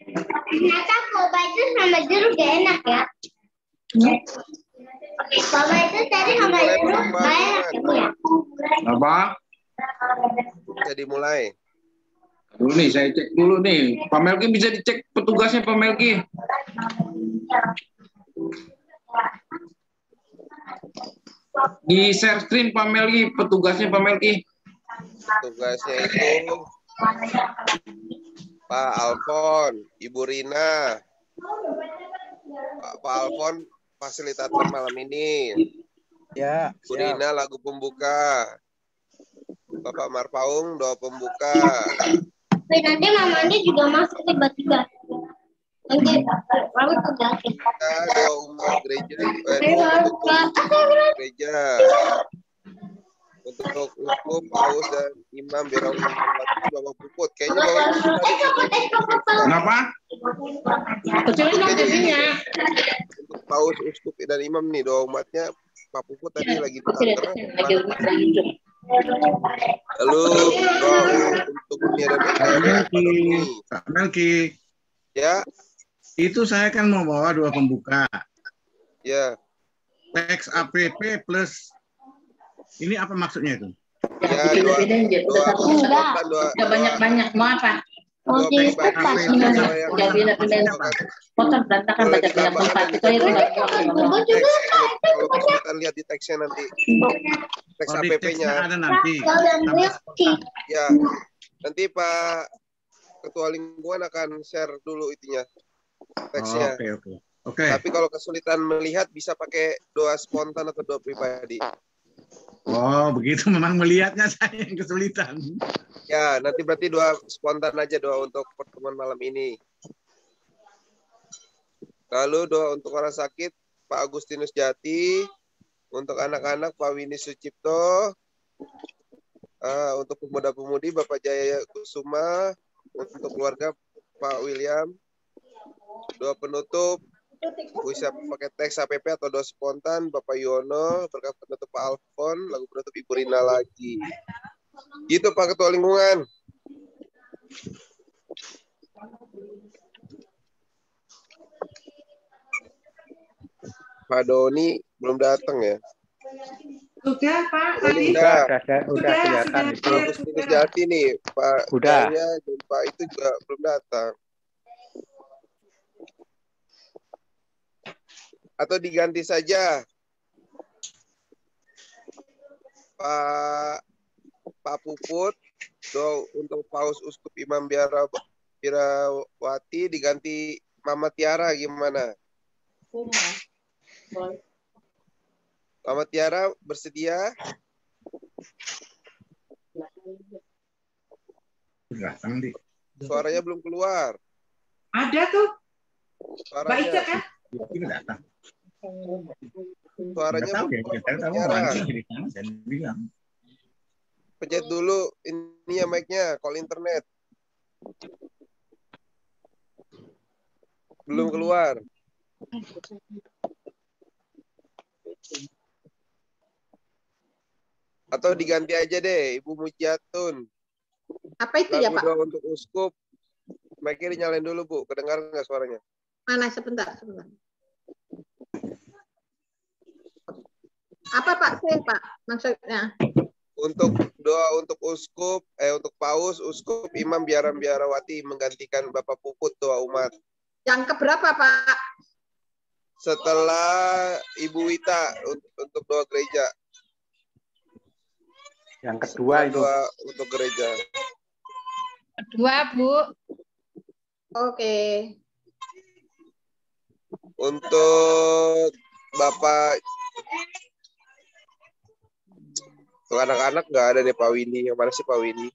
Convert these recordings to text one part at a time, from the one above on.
Ternyata boba itu sama jeruk gak enak ya. Boba itu tadi sama jeruk gak enak ya. Apa? Jadi mulai. Dulu nih, saya cek dulu nih. Pak Melki bisa dicek petugasnya Pak Melki. Di share screen Pak Melki, petugasnya Pak Melki. Tugasnya itu Pak Alfon, Ibu Rina. Pak Alfon fasilitator malam ini. Ya, Bu Rina lagu pembuka. Bapak Marpaung doa pembuka. Tapi nanti mamanya juga masuk tiba-tiba. Nanti kamu tugasin. Kita doa umat gereja, doa penutup gereja. Untuk uskup, paus dan imam biarawati Bapak Puput. Kayaknya Bapak Puput tadi. Kenapa? Kecilin dong jadinya. Untuk paus, uskup dan imam nih doa umatnya Pak Puput tadi lagi di kantor. Lalu doa untuk dunia dan akhirat Pak Doni. Pak Melki. Ya. Itu saya kan mau bawa dua pembuka. Ya. Teks APP plus ini apa maksudnya itu? Ya, Udah banyak-banyak mau apa? Oh, di tempat. Udah pindah-pindahin apa? Kotor berantakan baca pindah tempat. Itu aja kalau kita lihat di teksnya nanti. Teks APP-nya. Ada nanti. Ya. Nanti Pak Ketua Lingkungan akan share dulu itunya. Teksnya. Oke. Tapi kalau kesulitan melihat bisa pakai doa spontan atau doa pribadi. Oh, begitu memang melihatnya saya yang kesulitan. Ya, nanti berarti doa spontan aja doa untuk pertemuan malam ini. Lalu doa untuk orang sakit Pak Agustinus Jati, untuk anak-anak Pak Winnie Sucipto, untuk pemuda-pemudi Bapak Jaya Kusuma, untuk keluarga Pak William. Doa penutup bisa pakai teks APP atau doa spontan Bapak Yono, berkat penutup Pak Alfon, lagu penutup Ibu Rina lagi. Gitu Pak Ketua Lingkungan. Pak Doni belum datang ya? Sudah Pak. Udah kelihatan itu. Agustinus Jati nih, Pak. Udah. Jaya dan Pak itu juga belum datang. Atau diganti saja Pak Puput doa untuk Paus Uskup Imam Biarawati diganti Mama Tiara gimana? Mama Tiara bersedia? Suaranya belum keluar. Ada tuh. Suaranya. Mbak Ica kan? Suaranya pencet dulu ini ya mic-nya, call internet. Belum keluar. Atau diganti aja deh, Ibu Mujiatun. Apa itu ya, Pak? Doa untuk uskup. Mic-nya dinyalain dulu, Bu. Kedengar nggak suaranya? Mana? Sebentar. Apa Pak? Pak maksudnya? Untuk doa untuk uskup, untuk paus, uskup, imam, biarawati menggantikan Bapak Puput doa umat. Yang keberapa Pak? Setelah Ibu Wita untuk doa gereja. Yang kedua itu. Doa untuk gereja. Kedua Bu. Oke. Untuk Bapak untuk anak-anak nggak ada deh Pak Winnie. Yang mana sih Pak Winnie?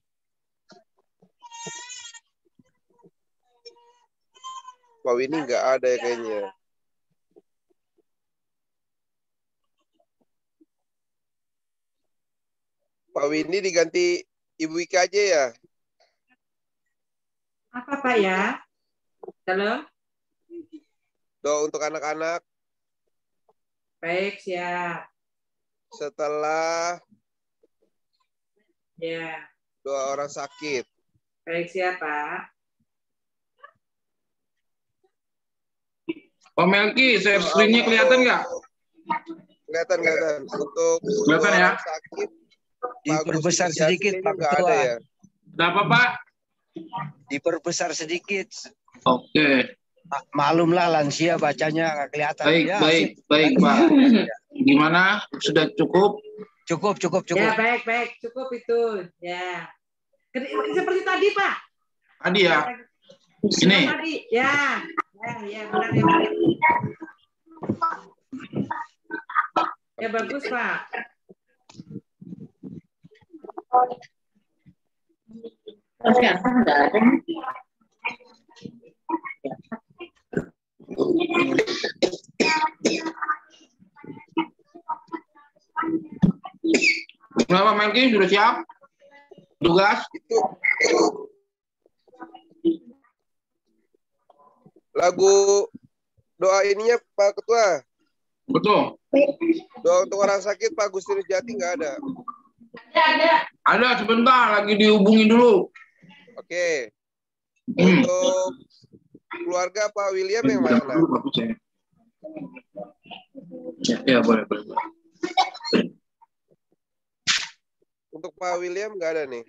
Pak Winnie nggak ada ya kayaknya. Pak Winnie diganti Ibu Ika aja ya? Apa Pak ya? Halo? Doa untuk anak-anak. Baik, siap. Setelah ya. Doa orang sakit. Baik, siap Pak. Pak Melki, share screen-nya kelihatan nggak? Kelihatan. Untuk Kelihatan ya? orang sakit, Diperbesar sedikit, Pak nggak Ketua. ada ya. Ada apa, Pak? Diperbesar sedikit. Oke. Malumlah lansia bacanya nggak kelihatan. Baik, Ya, baik, sip. baik, Pak. Gimana? Sudah cukup? Cukup. Ya, baik. Cukup itu. Ya. Seperti tadi, Pak. Tadi ya? Ini. Tadi. Ya, benar ya, Pak. Ya, bagus, Pak. Ternyata nggak ada. Kenapa Melki sudah siap? Tugas? Lagu doa ininya Pak Ketua. Betul. Doa untuk orang sakit Pak Agustinus Jati nggak ada. Ada, sebentar. Lagi dihubungi dulu. Oke. Untuk keluarga Pak William yang mana? Ya, boleh. Untuk Pak William nggak ada nih.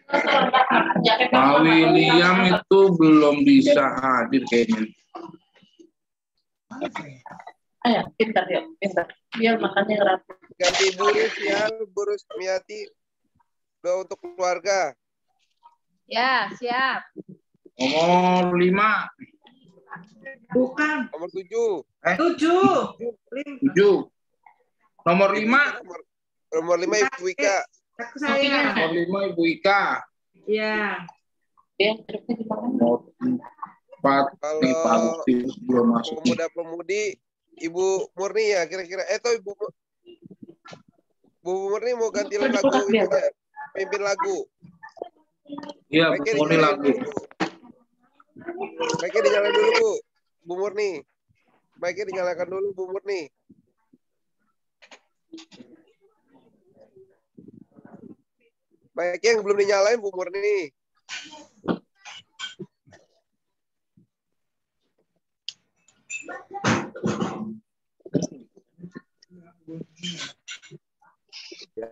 Pak William itu belum bisa hadir kayaknya. Ayo, pintar. Biar makannya rapi. Ganti Bu Rusmiati. Doa untuk keluarga. Ya, siap. Nomor 5. Bukan. Nomor 7. 7. Nomor 5. Nomor 5 Ibu Wika. Aku saya. Nomor 5 Ibu Ika. Ya. Nomor 4 Kalau belum masuk. pemuda-pemudi Ibu Murni ya kira-kira. Ibu Murni mau ganti lagu ini ya. Pimpin lagu. Iya, Bu Murni lagu. Mic-nya dinyalakan dulu, Bu Murni. Mic-nya dinyalakan dulu, Bu Murni. Mic-nya yang belum dinyalain, Bu Murni. Ya,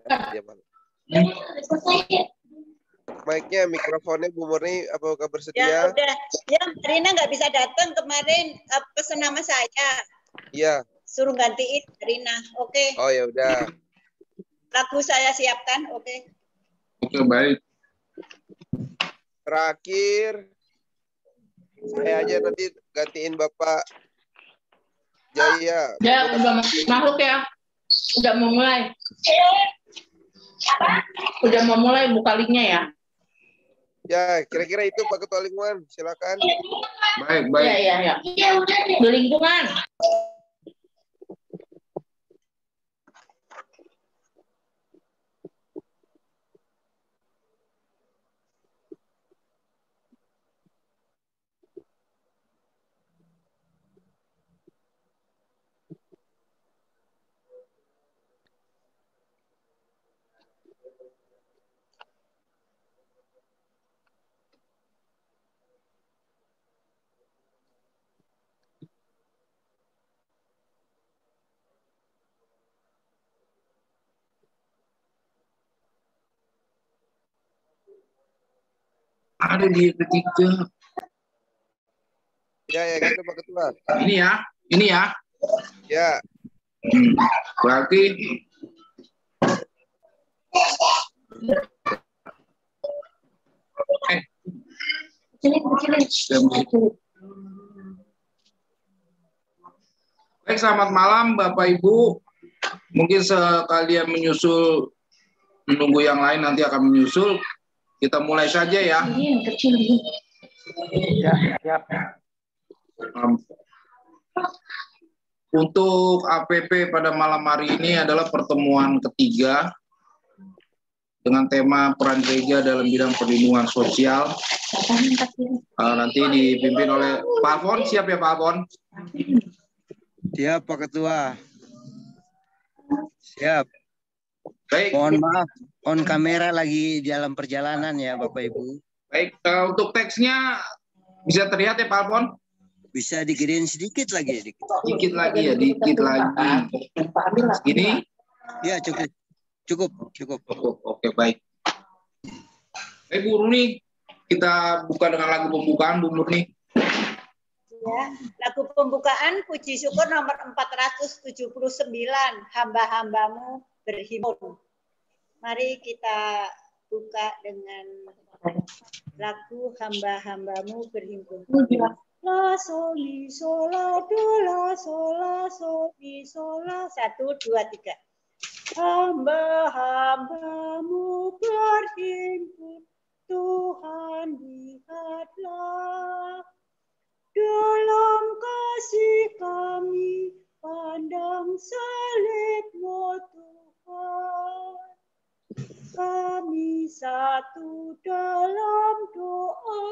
mic-nya, mikrofonnya Bu Murni, apakah bersedia? Ya udah, ya Rina nggak bisa datang kemarin, pesan nama saya. Iya. Suruh gantiin Rina, oke. Oh ya udah. Lagu saya siapkan, oke. Oke, baik. Terakhir, saya aja nanti gantiin Bapak Jaya. Ya, udah makhluk ya. Udah mau mulai. Udah mau mulai buka linknya ya. Ya, kira-kira itu Pak Ketua Lingkungan. Silakan. Baik. Ya. Di lingkungan. Ada di ketiga. Ya gitu Pak Ketua. Ini ya. Ya. Berarti baik, selamat malam Bapak Ibu. Mungkin sekalian menyusul, menunggu yang lain nanti akan menyusul. Kita mulai saja ya. Ya, siap. Untuk APP pada malam hari ini adalah pertemuan ketiga dengan tema peran gereja dalam bidang perlindungan sosial. Nanti dipimpin oleh Pak Alfon. Siap ya Pak Alfon? Siap Pak Ketua. Siap. Baik. Mohon maaf, on kamera lagi dalam perjalanan ya Bapak Ibu. Baik, untuk teksnya bisa terlihat ya Pak Alfon? Bisa digedein sedikit lagi. Dikit lagi ya, dikit lagi. Segini? Ya, cukup. Cukup. Oke, baik. Bu Murni, kita buka dengan lagu pembukaan, Bu Murni. Ya, lagu pembukaan puji syukur nomor 479, hamba-hambamu berhimpun. Mari kita buka dengan lagu hamba-hambamu berhimpun. La sol mi sol la do la sol mi sol la 1 2 3. Hamba-hambamu berhimpun, Tuhan lihatlah. Dalam kasih kami pandang salib-Mu Tuhan. Kami satu dalam doa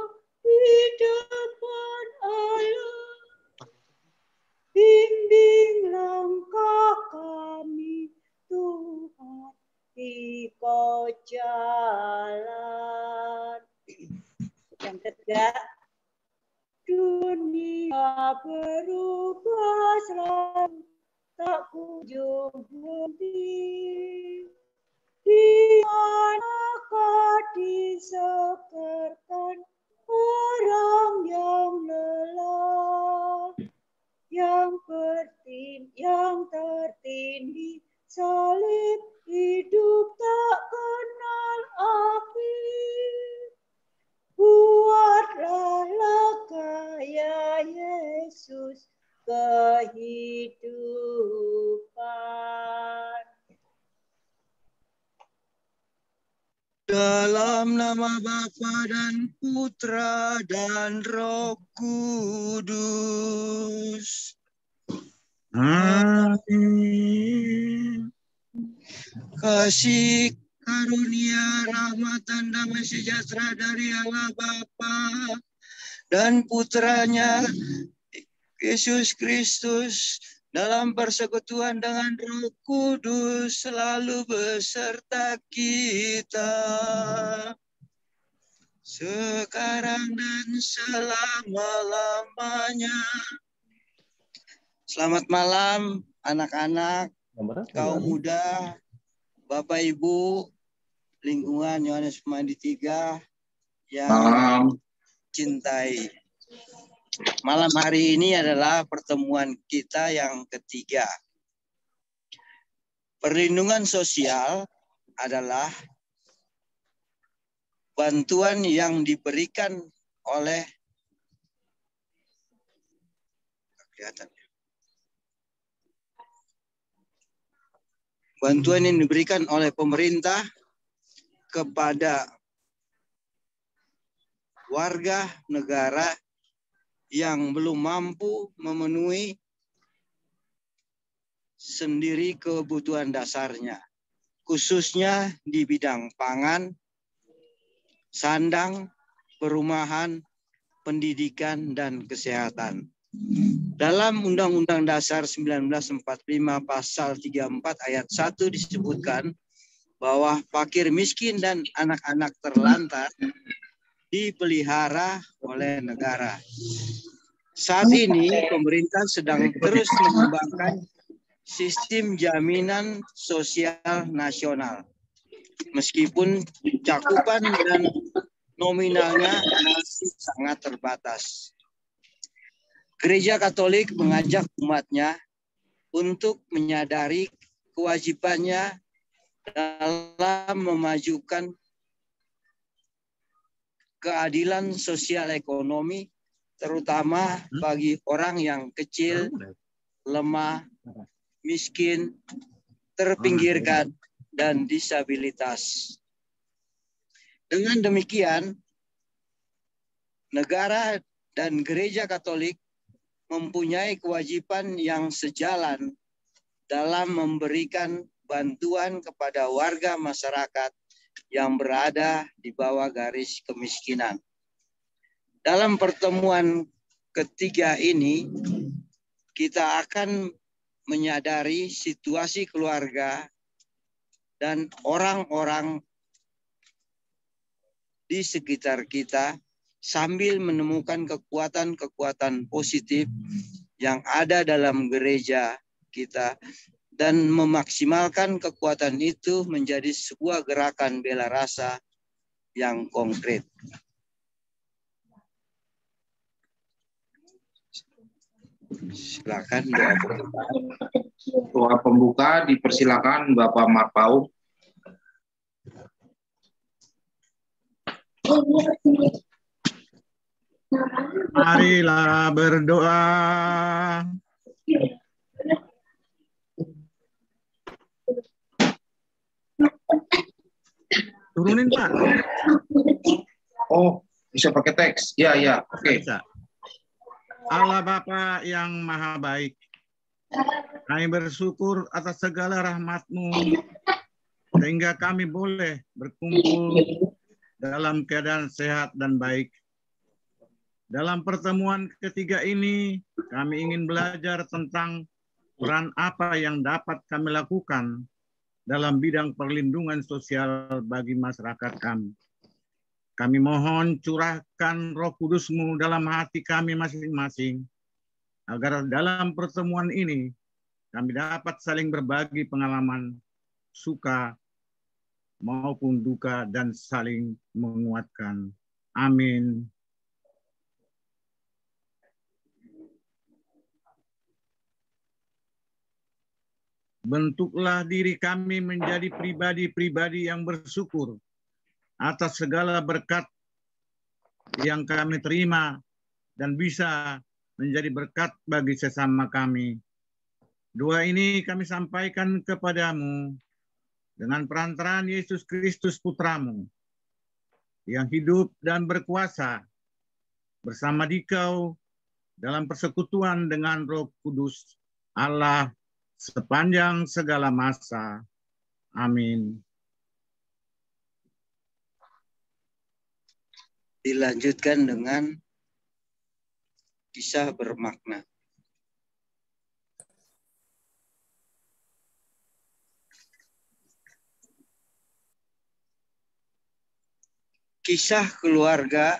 di depan Allah. Bimbing langkah kami Tuhan di kau jalan. Yang ketiga, dunia berubah selalu tak kunjung berhenti. Di manakah disekerkan orang yang lelah, yang tertindih salib hidup tak kenal akhir. Buatlah langkah ya Yesus kehidupan. Dalam nama Bapa dan Putra dan Roh Kudus. Amin. Kasih karunia, rahmat dan damai sejahtera dari Allah Bapa dan Putranya Yesus Kristus dalam persekutuan dengan Roh Kudus selalu beserta kita sekarang dan selama-lamanya. Selamat malam anak-anak, kaum muda, Bapak Ibu, lingkungan Yohanes Pemandi 3 yang cintai. Malam hari ini adalah pertemuan kita yang ketiga. Perlindungan sosial adalah bantuan yang diberikan oleh pemerintah kepada warga negara yang belum mampu memenuhi sendiri kebutuhan dasarnya, khususnya di bidang pangan, sandang, perumahan, pendidikan, dan kesehatan. Dalam Undang-Undang Dasar 1945 Pasal 34 Ayat 1 disebutkan bahwa fakir miskin dan anak-anak terlantar dipelihara oleh negara. Saat ini pemerintah sedang terus mengembangkan sistem jaminan sosial nasional. Meskipun cakupan dan nominalnya masih sangat terbatas. Gereja Katolik mengajak umatnya untuk menyadari kewajibannya dalam memajukan keadilan sosial ekonomi, terutama bagi orang yang kecil, lemah, miskin, terpinggirkan, dan disabilitas. Dengan demikian, negara dan Gereja Katolik mempunyai kewajiban yang sejalan dalam memberikan bantuan kepada warga masyarakat yang berada di bawah garis kemiskinan. Dalam pertemuan ketiga ini, kita akan menyadari situasi keluarga dan orang-orang di sekitar kita sambil menemukan kekuatan-kekuatan positif yang ada dalam gereja kita dan memaksimalkan kekuatan itu menjadi sebuah gerakan bela rasa yang konkret. Silakan doa pembuka. Doa pembuka dipersilakan Bapak Marpau. Marilah berdoa. Turunin, Pak. Oh, bisa pakai teks. Ya, ya. Oke. Bisa. Allah Bapa yang Maha Baik, kami bersyukur atas segala rahmat-Mu sehingga kami boleh berkumpul dalam keadaan sehat dan baik. Dalam pertemuan ketiga ini, kami ingin belajar tentang peran apa yang dapat kami lakukan dalam bidang perlindungan sosial bagi masyarakat kami. Kami mohon curahkan Roh Kudus-Mu dalam hati kami masing-masing, agar dalam pertemuan ini kami dapat saling berbagi pengalaman suka maupun duka dan saling menguatkan. Amin. Bentuklah diri kami menjadi pribadi-pribadi yang bersyukur atas segala berkat yang kami terima dan bisa menjadi berkat bagi sesama kami. Doa ini kami sampaikan kepadamu dengan perantaraan Yesus Kristus Putramu yang hidup dan berkuasa bersama Dikau dalam persekutuan dengan Roh Kudus Allah sepanjang segala masa. Amin. Dilanjutkan dengan kisah bermakna. Kisah keluarga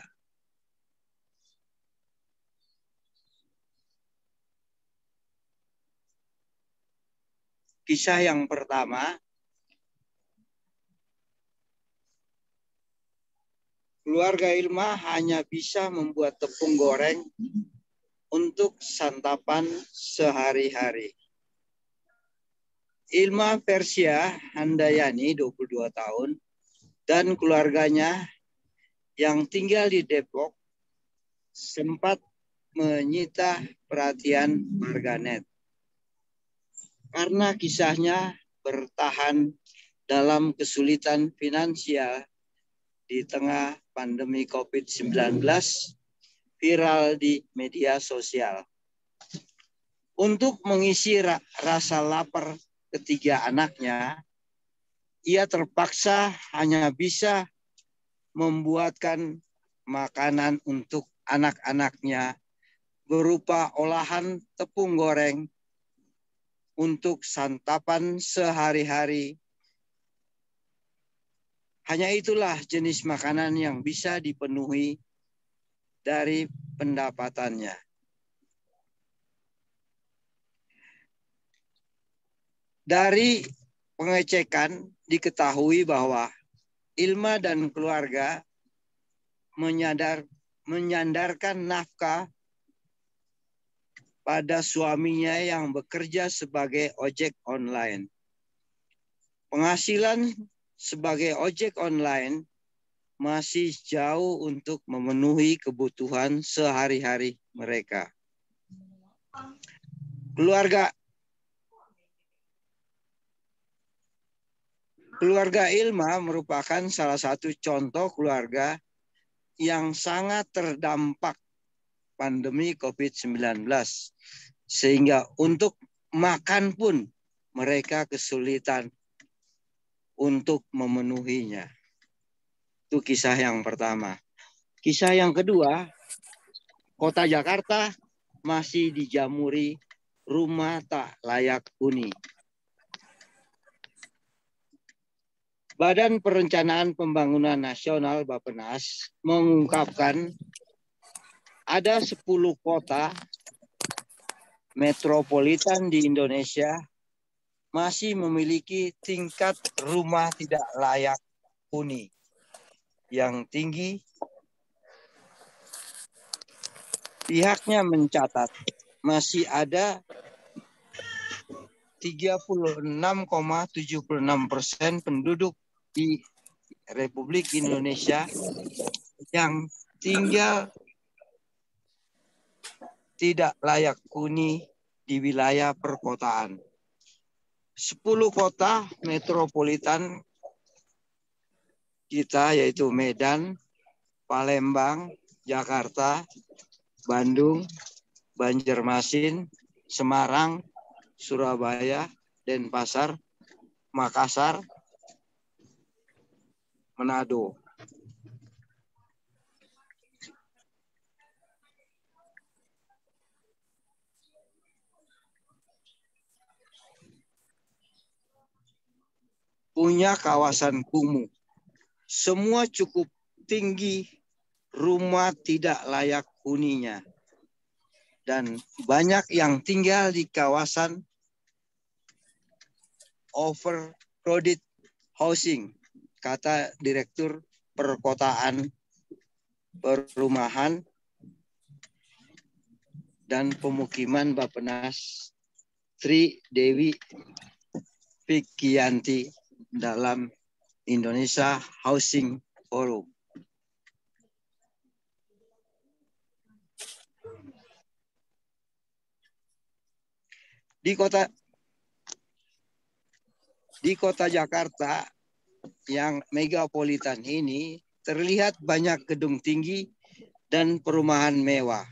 kisah yang pertama, keluarga Ilma hanya bisa membuat tepung goreng untuk santapan sehari-hari. Ilma Persia Handayani, 22 tahun, dan keluarganya yang tinggal di Depok sempat menyita perhatian warganet karena kisahnya bertahan dalam kesulitan finansial di tengah pandemi COVID-19 viral di media sosial. Untuk mengisi rasa lapar ketiga anaknya, ia terpaksa hanya bisa membuatkan makanan untuk anak-anaknya berupa olahan tepung goreng untuk santapan sehari-hari. Hanya itulah jenis makanan yang bisa dipenuhi dari pendapatannya. Dari pengecekan diketahui bahwa Ilma dan keluarga menyandarkan nafkah pada suaminya yang bekerja sebagai ojek online. Penghasilan sebagai ojek online masih jauh untuk memenuhi kebutuhan sehari-hari mereka. Keluarga Ilma merupakan salah satu contoh keluarga yang sangat terdampak pandemi COVID-19. Sehingga untuk makan pun mereka kesulitan untuk memenuhinya. Itu kisah yang pertama. Kisah yang kedua, Kota Jakarta masih dijamuri rumah tak layak huni. Badan Perencanaan Pembangunan Nasional Bappenas mengungkapkan ada 10 kota metropolitan di Indonesia masih memiliki tingkat rumah tidak layak huni yang tinggi. Pihaknya mencatat masih ada 36,76% penduduk di Republik Indonesia yang tinggal tidak layak huni di wilayah perkotaan. 10 kota metropolitan kita yaitu Medan, Palembang, Jakarta, Bandung, Banjarmasin, Semarang, Surabaya, Denpasar, Makassar, Manado. Punya kawasan kumuh. Semua cukup tinggi, rumah tidak layak huninya. Dan banyak yang tinggal di kawasan overcrowded housing, kata Direktur Perkotaan, Perumahan, dan Pemukiman Bappenas, Tri Dewi Fikyanti dalam Indonesia Housing Forum. Di kota Jakarta yang megapolitan ini terlihat banyak gedung tinggi dan perumahan mewah.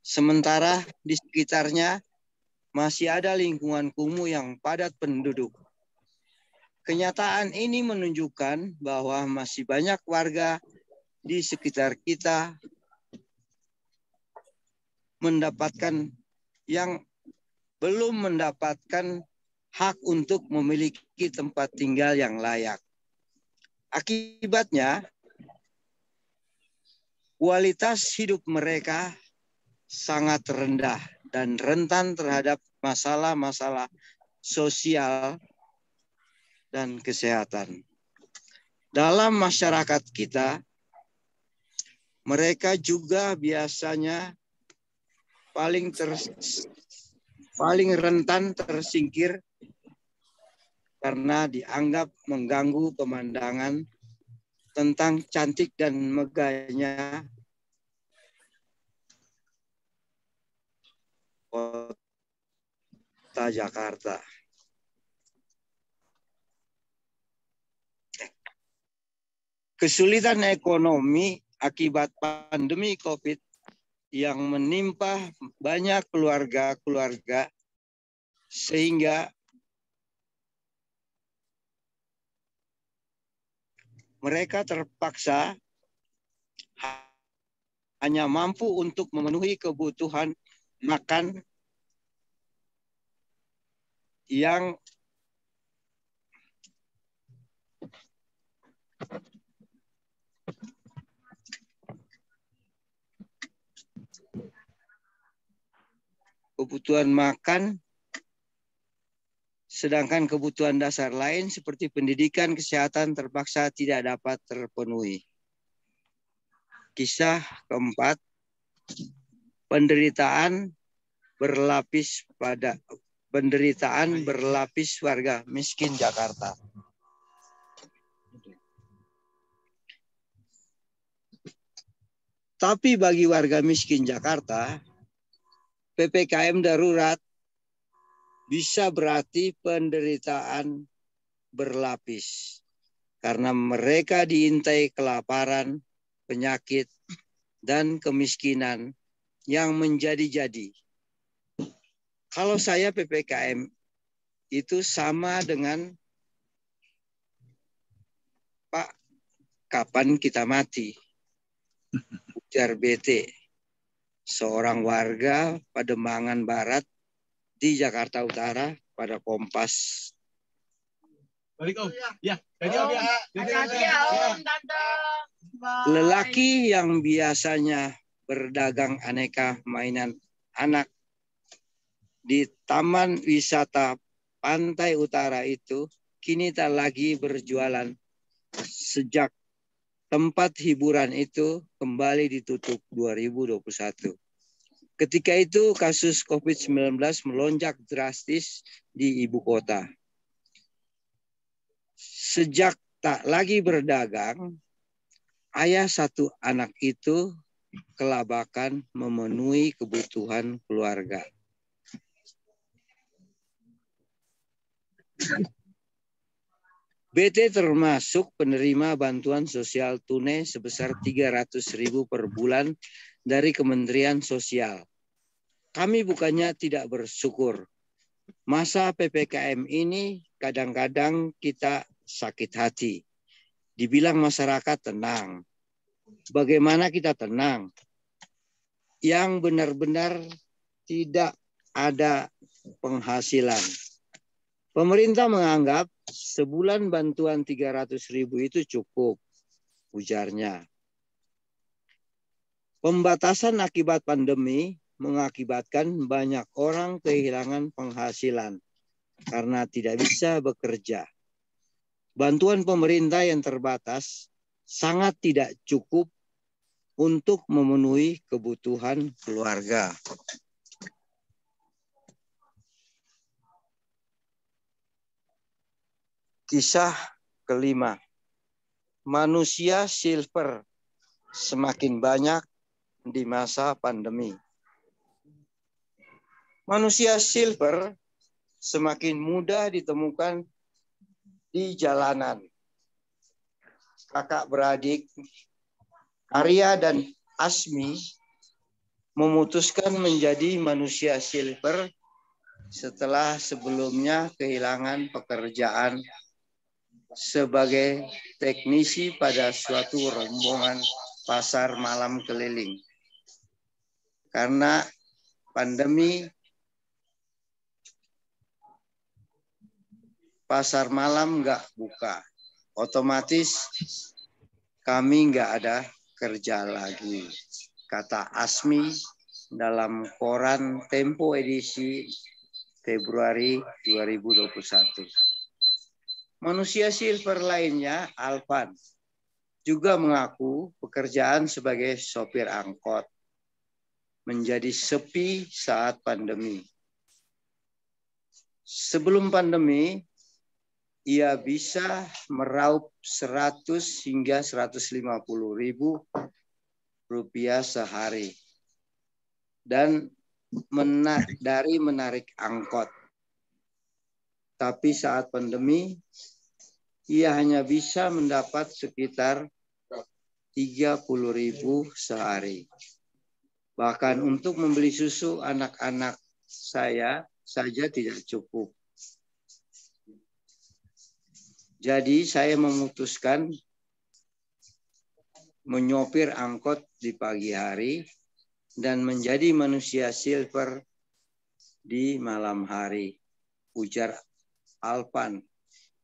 Sementara di sekitarnya masih ada lingkungan kumuh yang padat penduduk. Kenyataan ini menunjukkan bahwa masih banyak warga di sekitar kita yang belum mendapatkan hak untuk memiliki tempat tinggal yang layak. Akibatnya, kualitas hidup mereka sangat rendah dan rentan terhadap masalah-masalah sosial dan kesehatan. Dalam masyarakat kita, mereka juga biasanya paling rentan tersingkir karena dianggap mengganggu pemandangan tentang cantik dan megahnya kota Jakarta. Kesulitan ekonomi akibat pandemi COVID yang menimpa banyak keluarga-keluarga sehingga mereka terpaksa hanya mampu untuk memenuhi kebutuhan makan yang sedangkan kebutuhan dasar lain seperti pendidikan, kesehatan terpaksa tidak dapat terpenuhi. Kisah keempat, penderitaan berlapis warga miskin Jakarta. Tapi bagi warga miskin Jakarta, PPKM darurat bisa berarti penderitaan berlapis karena mereka diintai kelaparan, penyakit, dan kemiskinan yang menjadi-jadi. Kalau saya PPKM itu sama dengan Pak, kapan kita mati? Ujar BT, seorang warga Pademangan Barat di Jakarta Utara pada Kompas Balik Om. Ya, tadi Om ya. Hati-hati ya Om, Tante. Bye. Lelaki yang biasanya berdagang aneka mainan anak di Taman Wisata Pantai Utara itu kini tak lagi berjualan sejak tempat hiburan itu kembali ditutup 2021. Ketika itu kasus COVID-19 melonjak drastis di ibu kota. Sejak tak lagi berdagang, ayah satu anak itu kelabakan memenuhi kebutuhan keluarga. BT termasuk penerima bantuan sosial tunai sebesar 300.000 per bulan dari Kementerian Sosial. Kami bukannya tidak bersyukur. Masa PPKM ini kadang-kadang kita sakit hati. Dibilang masyarakat tenang. Bagaimana kita tenang? Yang benar-benar tidak ada penghasilan. Pemerintah menganggap sebulan bantuan 300.000 itu cukup, ujarnya. Pembatasan akibat pandemi mengakibatkan banyak orang kehilangan penghasilan karena tidak bisa bekerja. Bantuan pemerintah yang terbatas sangat tidak cukup untuk memenuhi kebutuhan keluarga. Kisah kelima, manusia silver semakin banyak di masa pandemi. Manusia silver semakin mudah ditemukan di jalanan. Kakak beradik Arya dan Asmi memutuskan menjadi manusia silver setelah sebelumnya kehilangan pekerjaan sebagai teknisi pada suatu rombongan pasar malam keliling. Karena pandemi, pasar malam nggak buka. Otomatis kami nggak ada kerja lagi, kata Asmi dalam koran Tempo edisi Februari 2021. Manusia silver lainnya, Alvan, juga mengaku pekerjaan sebagai sopir angkot menjadi sepi saat pandemi. Sebelum pandemi, ia bisa meraup 100 hingga 150.000 rupiah sehari. Dan dari menarik angkot. Tapi saat pandemi, ia hanya bisa mendapat sekitar 30.000 sehari. Bahkan untuk membeli susu anak-anak saya saja tidak cukup. Jadi saya memutuskan menyopir angkot di pagi hari dan menjadi manusia silver di malam hari, ujar Alvan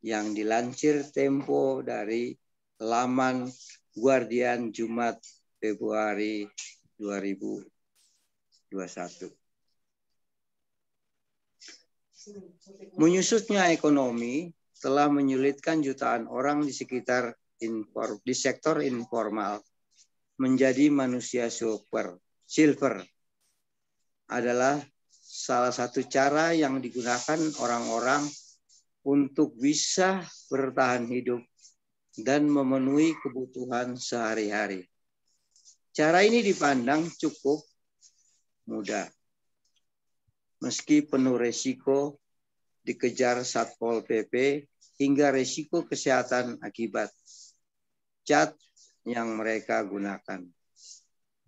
yang dilansir Tempo dari laman Guardian Jumat Februari 2021. Menyusutnya ekonomi telah menyulitkan jutaan orang di sekitar di sektor informal menjadi manusia silver adalah salah satu cara yang digunakan orang-orang untuk bisa bertahan hidup dan memenuhi kebutuhan sehari-hari. Cara ini dipandang cukup mudah. Meski penuh resiko dikejar Satpol PP hingga resiko kesehatan akibat cat yang mereka gunakan.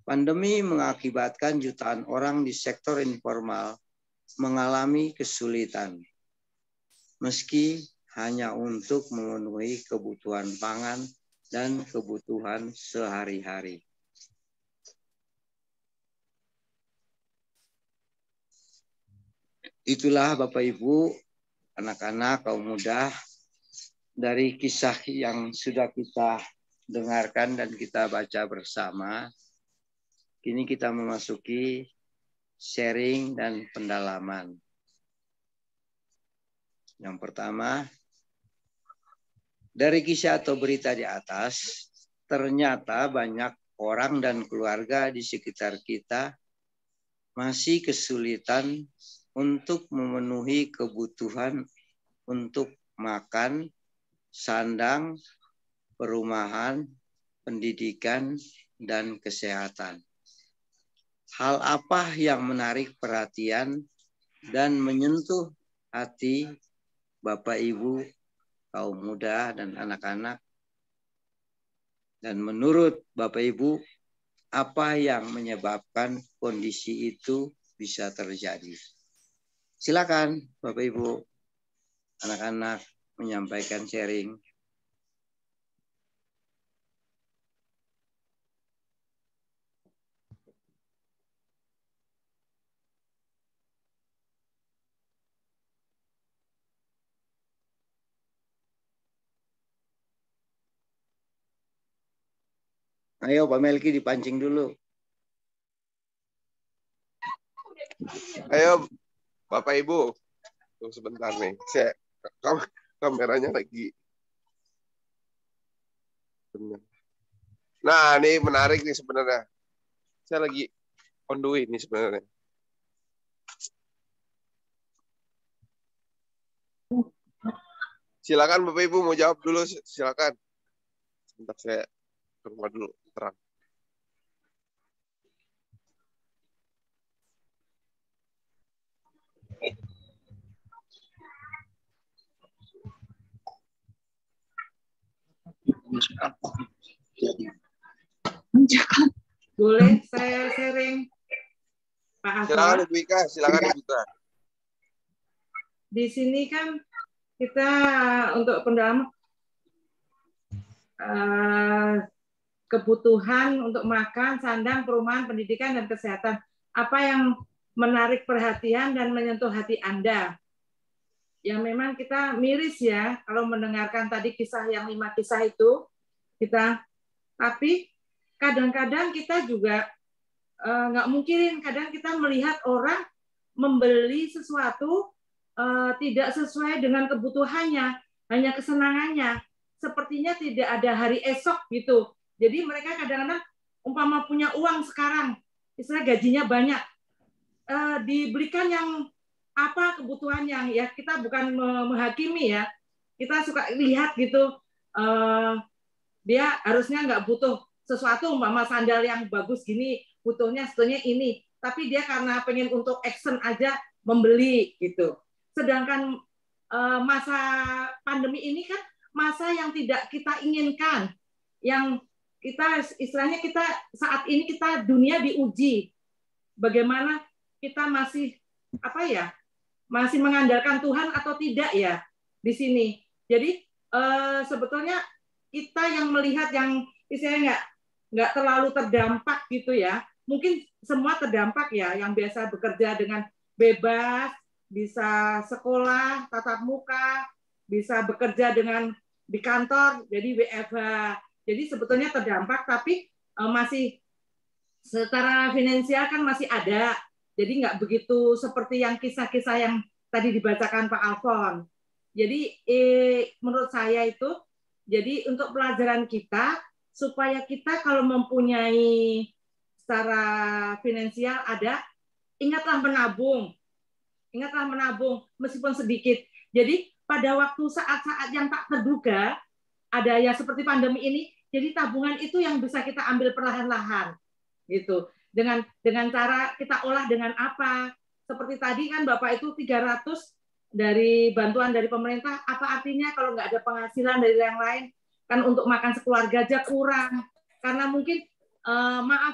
Pandemi mengakibatkan jutaan orang di sektor informal mengalami kesulitan. Meski hanya untuk memenuhi kebutuhan pangan dan kebutuhan sehari-hari. Itulah Bapak Ibu, anak-anak, kaum muda, dari kisah yang sudah kita dengarkan dan kita baca bersama, kini kita memasuki sharing dan pendalaman. Yang pertama, dari kisah atau berita di atas, ternyata banyak orang dan keluarga di sekitar kita masih kesulitan untuk memenuhi kebutuhan untuk makan, sandang, perumahan, pendidikan, dan kesehatan. Hal apa yang menarik perhatian dan menyentuh hati Bapak Ibu, kaum muda, dan anak-anak? Dan menurut Bapak Ibu, apa yang menyebabkan kondisi itu bisa terjadi? Silakan Bapak Ibu, anak-anak menyampaikan sharing. Ayo Pak Melki dipancing dulu. Ayo Bapak Ibu. Tunggu sebentar nih. Kameranya lagi. Nah, ini menarik nih sebenarnya. Saya lagi on the way nih sebenarnya. Silakan Bapak Ibu mau jawab dulu, silakan. Sebentar saya ke rumah dulu, terang. Boleh saya sharing, Pak Alfa? Silakan Ibu Ika, silakan Ibu Ika. Di sini kan kita untuk pendalaman kebutuhan untuk makan, sandang, perumahan, pendidikan, dan kesehatan. Apa yang menarik perhatian dan menyentuh hati Anda? Ya memang kita miris ya kalau mendengarkan tadi kisah yang 5 kisah itu, tapi kadang-kadang kita juga nggak mungkin, kadang kita melihat orang membeli sesuatu tidak sesuai dengan kebutuhannya, hanya kesenangannya, sepertinya tidak ada hari esok gitu. Jadi mereka kadang-kadang umpama punya uang sekarang, istilah gajinya banyak, diberikan yang apa kebutuhannya, ya kita bukan menghakimi ya, kita suka lihat gitu, dia harusnya nggak butuh sesuatu, umpama sandal yang bagus gini, butuhnya sebetulnya ini, tapi dia karena pengen untuk action aja membeli gitu. Sedangkan masa pandemi ini kan masa yang tidak kita inginkan, yang kita istilahnya kita saat ini kita dunia diuji, bagaimana kita masih apa ya, masih mengandalkan Tuhan atau tidak ya di sini. Jadi sebetulnya kita yang melihat yang istilahnya nggak terlalu terdampak gitu ya, mungkin semua terdampak ya, yang biasa bekerja dengan bebas, bisa sekolah tatap muka, bisa bekerja dengan di kantor, jadi WFH. Jadi sebetulnya terdampak, tapi masih secara finansial kan masih ada. Jadi nggak begitu seperti yang kisah-kisah yang tadi dibacakan Pak Alfon. Jadi menurut saya itu, jadi untuk pelajaran kita, supaya kita kalau mempunyai secara finansial ada, ingatlah menabung meskipun sedikit. Jadi pada waktu saat-saat yang tak terduga, ada ya seperti pandemi ini, jadi tabungan itu yang bisa kita ambil perlahan-lahan gitu. Dengan cara kita olah dengan apa? Seperti tadi kan Bapak itu 300 dari bantuan dari pemerintah, apa artinya kalau nggak ada penghasilan dari yang lain? Kan untuk makan sekeluarga aja kurang. Karena mungkin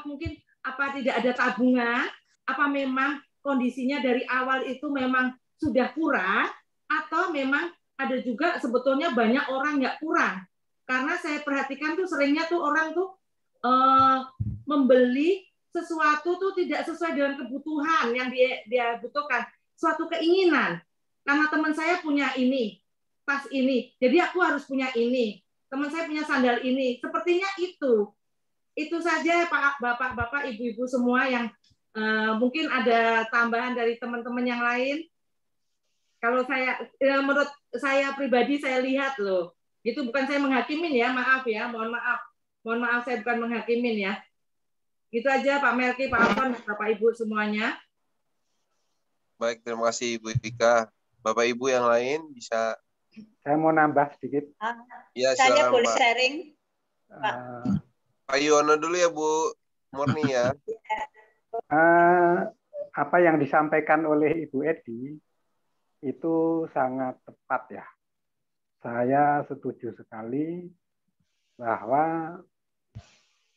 mungkin apa tidak ada tabungan, apa memang kondisinya dari awal itu memang sudah kurang, atau memang ada juga sebetulnya banyak orang nggak kurang. Karena saya perhatikan tuh seringnya tuh orang tuh membeli sesuatu tuh tidak sesuai dengan kebutuhan yang dia butuhkan, suatu keinginan. Karena teman saya punya ini, tas ini, jadi aku harus punya ini. Teman saya punya sandal ini. Sepertinya itu. Itu saja Pak, Bapak-bapak, Ibu-ibu semua yang mungkin ada tambahan dari teman-teman yang lain. Kalau saya, menurut saya pribadi, saya lihat loh. Itu bukan saya menghakimin ya, maaf ya, mohon maaf. Mohon maaf, saya bukan menghakimin ya. Itu aja Pak Melki, Pak Afan, Bapak Ibu semuanya. Baik, terima kasih Ibu Ika. Bapak Ibu yang lain bisa. Saya mau nambah sedikit. Ya, Saya silakan, boleh Pak. sharing, Pak. Pak Yono dulu ya Bu Murni ya. Apa yang disampaikan oleh Ibu Edi itu sangat tepat ya. Saya setuju sekali bahwa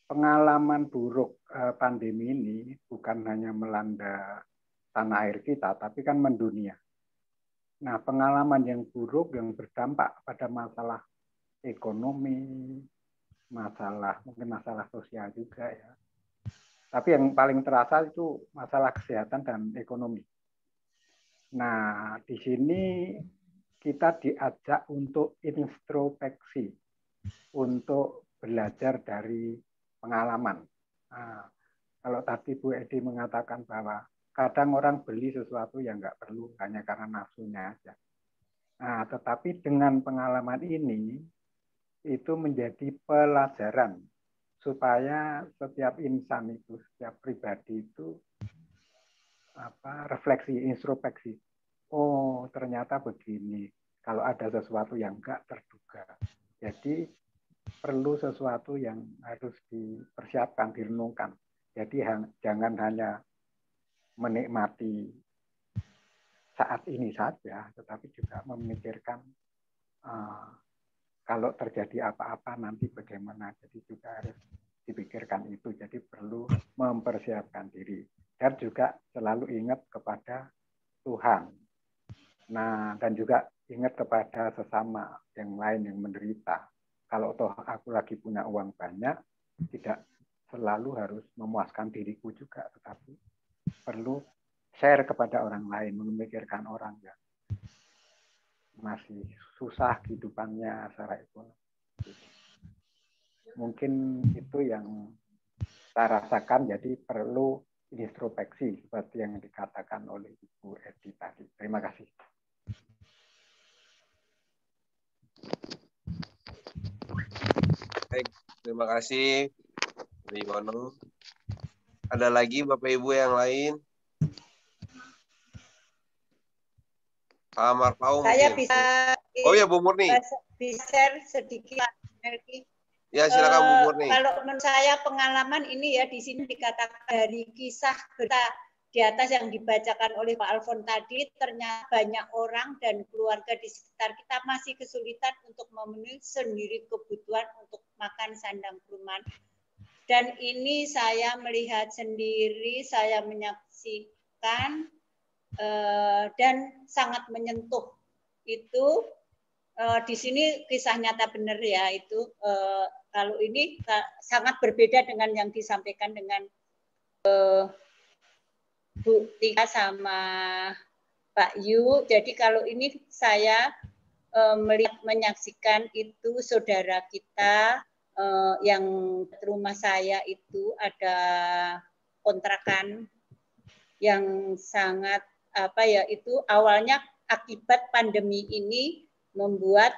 pengalaman buruk pandemi ini bukan hanya melanda tanah air kita, tapi kan mendunia. Nah, pengalaman yang buruk yang berdampak pada masalah ekonomi, mungkin masalah sosial juga ya. Tapi yang paling terasa itu masalah kesehatan dan ekonomi. Nah, di sini kita diajak untuk introspeksi, untuk belajar dari pengalaman. Nah, kalau tadi Bu Edi mengatakan bahwa kadang orang beli sesuatu yang nggak perlu hanya karena nafsunya aja. Nah, tetapi dengan pengalaman ini itu menjadi pelajaran supaya setiap insan itu, setiap pribadi itu refleksi, introspeksi. Oh, ternyata begini. Kalau ada sesuatu yang nggak terduga. Jadi perlu sesuatu yang harus dipersiapkan, direnungkan. Jadi jangan hanya menikmati saat ini saja, tetapi juga memikirkan kalau terjadi apa-apa nanti bagaimana. Jadi juga harus dipikirkan itu. Jadi perlu mempersiapkan diri. Dan juga selalu ingat kepada Tuhan. Nah, dan juga ingat kepada sesama yang lain yang menderita. Kalau toh aku lagi punya uang banyak, tidak selalu harus memuaskan diriku juga, tetapi perlu share kepada orang lain, memikirkan orang yang masih susah kehidupannya secara ekonomi. Mungkin itu yang saya rasakan, jadi perlu introspeksi seperti yang dikatakan oleh Ibu Edi tadi. Terima kasih. Baik, terima kasih Bu Yono. Ada lagi Bapak Ibu yang lain? Pak Pau Saya mungkin. bisa. Oh ya Bu Murni. Bisa share sedikit, Pak Melki. Ya silakan Bu Murni. Kalau menurut saya pengalaman ini ya di sini dikatakan dari kisah berita di atas yang dibacakan oleh Pak Alfon tadi, ternyata banyak orang dan keluarga di sekitar kita masih kesulitan untuk memenuhi sendiri kebutuhan untuk makan sandang perumahan. Dan ini saya melihat sendiri, saya menyaksikan dan sangat menyentuh. Itu di sini kisah nyata benar ya, itu kalau ini sangat berbeda dengan yang disampaikan dengan Bu Tika sama Pak Yu. Jadi kalau ini saya melihat, menyaksikan itu saudara kita yang rumah saya itu ada kontrakan yang sangat itu awalnya akibat pandemi ini membuat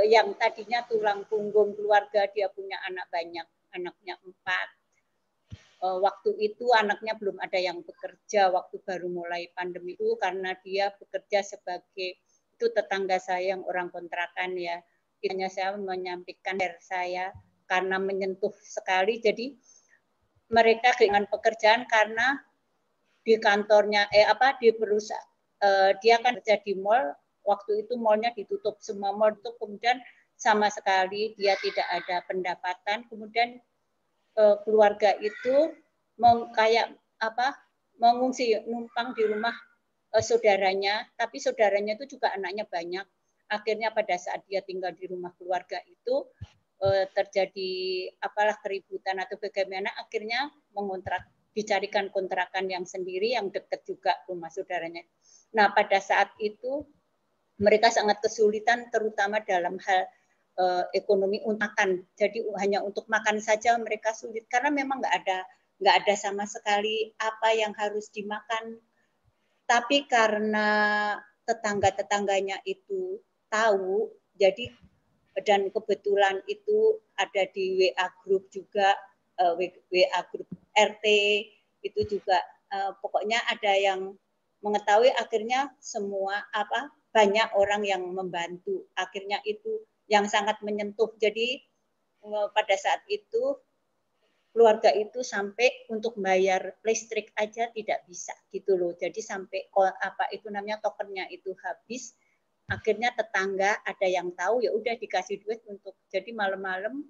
yang tadinya tulang punggung keluarga, dia punya anak banyak, anaknya 4. Waktu itu anaknya belum ada yang bekerja waktu baru mulai pandemi itu, karena dia bekerja sebagai itu tetangga saya yang orang kontrakan ya. Hanya saya menyampaikan dari saya karena menyentuh sekali. Jadi mereka dengan pekerjaan karena di kantornya di perusahaan dia kan kerja di mall. Waktu itu mallnya ditutup, semua mall itu, kemudian sama sekali dia tidak ada pendapatan. Kemudian keluarga itu mengungsi, numpang di rumah saudaranya, tapi saudaranya itu juga anaknya banyak. Akhirnya pada saat dia tinggal di rumah keluarga itu terjadi keributan atau bagaimana, akhirnya dicarikan kontrakan yang sendiri yang dekat juga rumah saudaranya. Nah, pada saat itu mereka sangat kesulitan terutama dalam hal ekonomi untuk makan. Jadi hanya untuk makan saja mereka sulit karena memang nggak ada sama sekali apa yang harus dimakan. Tapi karena tetangga-tetangganya itu tahu, jadi dan kebetulan itu ada di WA group juga, WA group RT itu juga pokoknya ada yang mengetahui, akhirnya semua banyak orang yang membantu. Akhirnya itu yang sangat menyentuh. Jadi pada saat itu keluarga itu sampai untuk bayar listrik aja tidak bisa gitu loh. Jadi sampai tokennya itu habis. Akhirnya tetangga ada yang tahu, ya udah dikasih duit untuk jadi malam-malam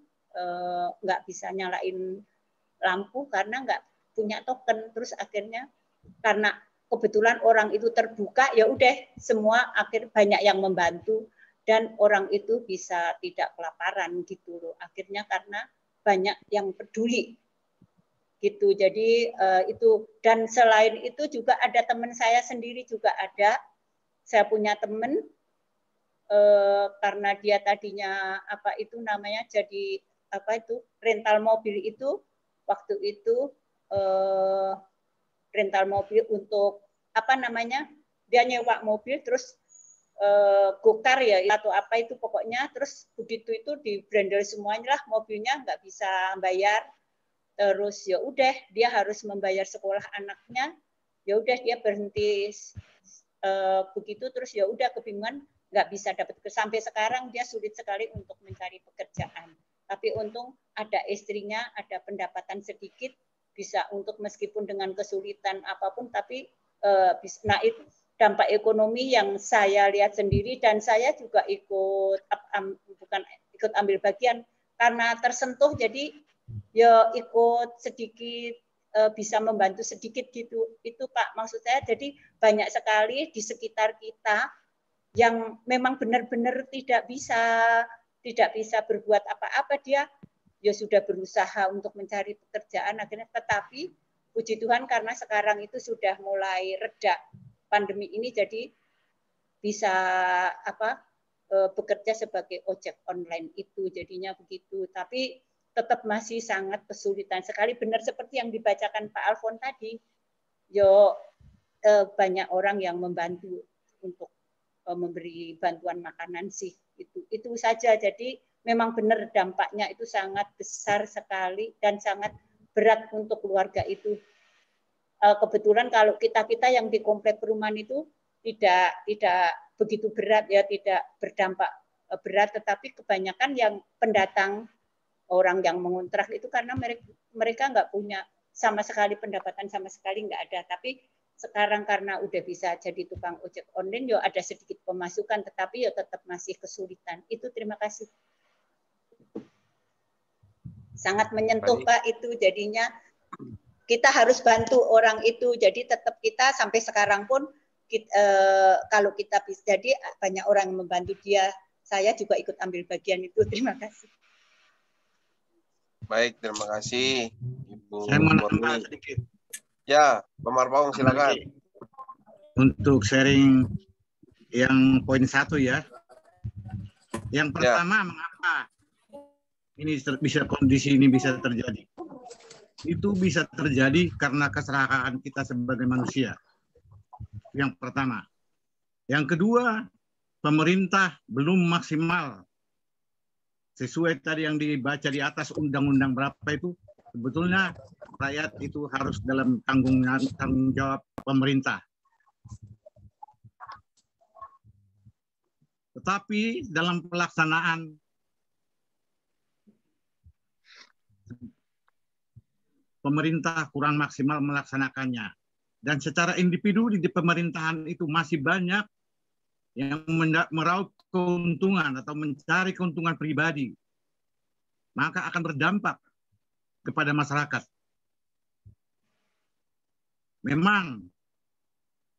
nggak bisa nyalain lampu karena nggak punya token. Terus akhirnya karena kebetulan orang itu terbuka, ya udah semua banyak yang membantu dan orang itu bisa tidak kelaparan gitu loh. Akhirnya karena banyak yang peduli gitu. Jadi itu, dan selain itu juga ada teman saya sendiri juga ada. Saya punya teman karena dia tadinya jadi rental mobil itu, waktu itu rental mobil untuk dia nyewa mobil terus gokar ya atau apa itu pokoknya, terus begitu itu di brandel semuanya lah mobilnya, nggak bisa bayar, terus ya udah dia harus membayar sekolah anaknya, ya udah dia berhenti begitu, terus ya udah kebingungan nggak bisa dapat, sampai sekarang dia sulit sekali untuk mencari pekerjaan. Tapi untung ada istrinya, ada pendapatan sedikit, bisa untuk meskipun dengan kesulitan apapun, tapi nah itu dampak ekonomi yang saya lihat sendiri, dan saya juga ikut ambil bagian karena tersentuh, jadi ya ikut sedikit bisa membantu sedikit gitu. Itu Pak maksud saya, jadi banyak sekali di sekitar kita yang memang benar-benar tidak bisa berbuat apa-apa, dia ya sudah berusaha untuk mencari pekerjaan akhirnya, tetapi puji Tuhan karena sekarang itu sudah mulai reda pandemi ini, jadi bisa bekerja sebagai ojek online itu jadinya begitu. Tapi tetap masih sangat kesulitan sekali, benar seperti yang dibacakan Pak Alfon tadi. Banyak orang yang membantu untuk memberi bantuan makanan sih, itu saja. Jadi memang benar dampaknya itu sangat besar sekali dan sangat berat untuk keluarga itu. Kebetulan kalau kita yang di komplek perumahan itu tidak begitu berat ya, tidak berdampak berat, tetapi kebanyakan yang pendatang, orang yang mengontrak itu karena mereka nggak punya sama sekali pendapatan, sama sekali nggak ada. Tapi sekarang karena udah bisa jadi tukang ojek online, ya ada sedikit pemasukan, tetapi ya tetap masih kesulitan. Itu terima kasih. Sangat menyentuh Pak itu, jadinya kita harus bantu orang itu. Jadi tetap kita sampai sekarang pun kalau kita bisa, jadi banyak orang yang membantu dia. Saya juga ikut ambil bagian itu. Terima kasih. Baik, terima kasih Ibu. Saya mau nambah sedikit. Ya, Pak Marpaung silakan. Untuk sharing yang poin 1 ya. Yang pertama, mengapa ini bisa kondisi ini bisa terjadi? Itu bisa terjadi karena keserakahan kita sebagai manusia. Yang pertama. Yang kedua, pemerintah belum maksimal. Sesuai tadi yang dibaca di atas undang-undang berapa itu, sebetulnya rakyat itu harus dalam tanggung jawab pemerintah. Tetapi dalam pelaksanaan pemerintah kurang maksimal melaksanakannya. Dan secara individu di pemerintahan itu masih banyak yang meraup keuntungan atau mencari keuntungan pribadi. Maka akan berdampak kepada masyarakat. Memang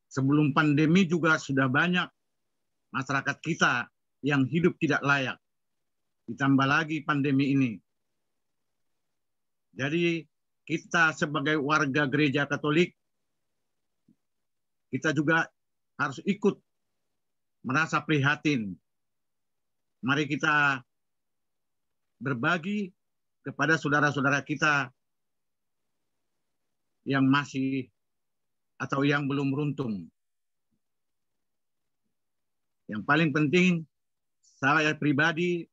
sebelum pandemi juga sudah banyak masyarakat kita yang hidup tidak layak. Ditambah lagi pandemi ini. Jadi kita sebagai warga gereja Katolik, kita juga harus ikut merasa prihatin. Mari kita berbagi kepada saudara-saudara kita yang masih atau yang belum beruntung. Yang paling penting, saya pribadi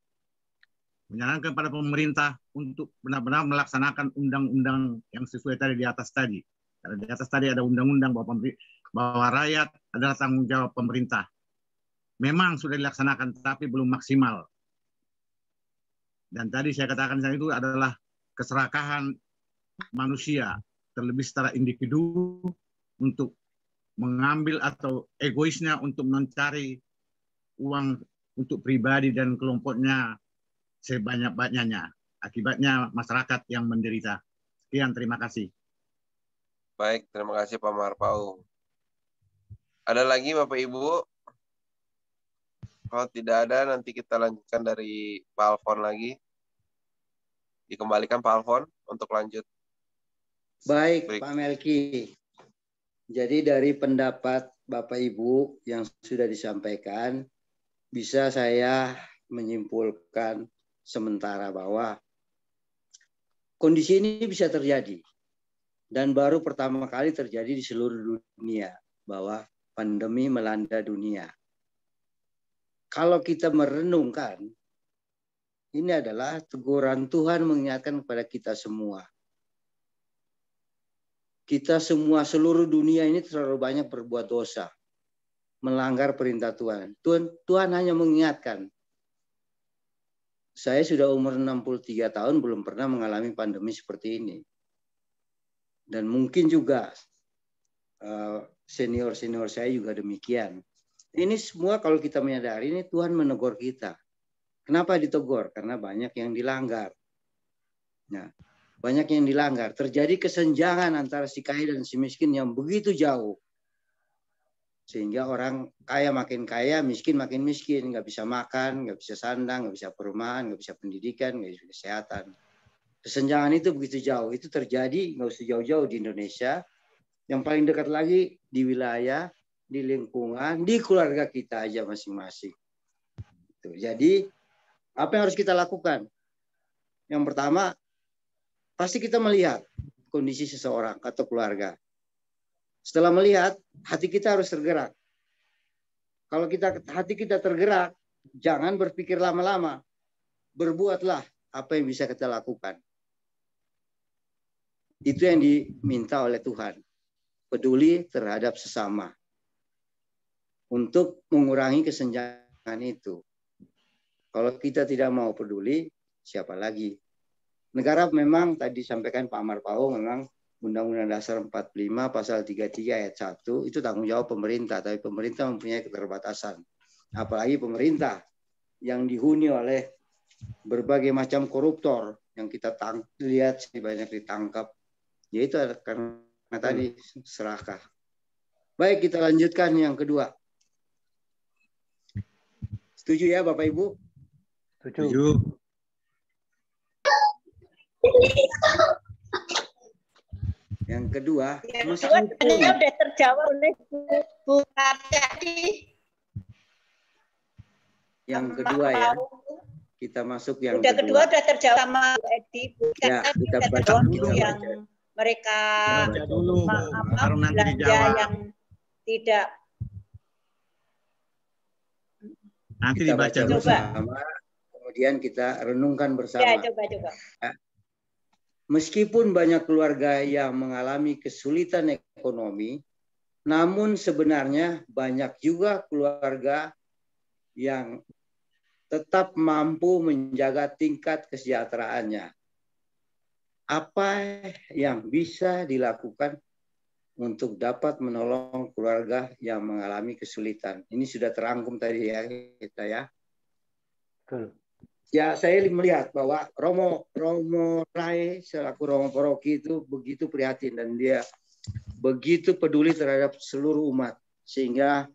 menyarankan pada pemerintah untuk benar-benar melaksanakan undang-undang yang sesuai tadi di atas tadi. Karena di atas tadi ada undang-undang bahwa rakyat adalah tanggung jawab pemerintah. Memang sudah dilaksanakan, tapi belum maksimal. Dan tadi saya katakan itu adalah keserakahan manusia, terlebih secara individu, untuk mengambil atau egoisnya untuk mencari uang untuk pribadi dan kelompoknya sebanyak-banyaknya. Akibatnya masyarakat yang menderita. Sekian, terima kasih. Baik, terima kasih Pak Marpau. Ada lagi Bapak Ibu? Kalau tidak ada, nanti kita lanjutkan dari Pak Alfon lagi. Dikembalikan Pak Alfon untuk lanjut. Baik, Pak Melki. Jadi dari pendapat Bapak Ibu yang sudah disampaikan, bisa saya menyimpulkan sementara bahwa kondisi ini bisa terjadi. Dan baru pertama kali terjadi di seluruh dunia, bahwa pandemi melanda dunia. Kalau kita merenungkan, ini adalah teguran Tuhan mengingatkan kepada kita semua. Kita semua, seluruh dunia ini terlalu banyak berbuat dosa. Melanggar perintah Tuhan. Tuhan hanya mengingatkan. Saya sudah umur 63 tahun, belum pernah mengalami pandemi seperti ini. Dan mungkin juga senior-senior saya juga demikian. Ini semua kalau kita menyadari, ini Tuhan menegur kita. Kenapa ditegur? Karena banyak yang dilanggar. Nah, banyak yang dilanggar. Terjadi kesenjangan antara si kaya dan si miskin yang begitu jauh. Sehingga orang kaya makin kaya, miskin makin miskin. Nggak bisa makan, nggak bisa sandang, nggak bisa perumahan, nggak bisa pendidikan, nggak bisa kesehatan. Kesenjangan itu begitu jauh. Itu terjadi, nggak usah jauh-jauh di Indonesia. Yang paling dekat lagi di wilayah, di lingkungan, di keluarga kita aja masing-masing. Jadi, apa yang harus kita lakukan? Yang pertama, pasti kita melihat kondisi seseorang atau keluarga. Setelah melihat, hati kita harus tergerak. Kalau hati kita tergerak, jangan berpikir lama-lama. Berbuatlah apa yang bisa kita lakukan. Itu yang diminta oleh Tuhan. Peduli terhadap sesama. Untuk mengurangi kesenjangan itu. Kalau kita tidak mau peduli, siapa lagi? Negara memang tadi disampaikan Pak Marpau, memang Undang-Undang Dasar 45 pasal 33 ayat 1 itu tanggung jawab pemerintah, tapi pemerintah mempunyai keterbatasan. Apalagi pemerintah yang dihuni oleh berbagai macam koruptor yang kita lihat banyak ditangkap. Yaitu karena tadi serakah. Baik, kita lanjutkan yang kedua. Setuju ya Bapak Ibu? Setuju. Yang kedua, sebenarnya sudah terjawab oleh Bu Karyadi. Yang kedua ya, kita masuk yang kedua. kedua Sudah terjawab sama Bu Edi. Ya, kita baca dulu yang mereka belanja yang tidak. Nanti kita dibaca baca bersama, kemudian kita renungkan bersama. Ya, coba. Ya. Meskipun banyak keluarga yang mengalami kesulitan ekonomi, namun sebenarnya banyak juga keluarga yang tetap mampu menjaga tingkat kesejahteraannya. Apa yang bisa dilakukan untuk dapat menolong keluarga yang mengalami kesulitan? Ini sudah terangkum tadi ya kita ya. Betul. Ya, saya melihat bahwa Romo Rai selaku Romo Paroki itu begitu prihatin dan dia begitu peduli terhadap seluruh umat. Sehingga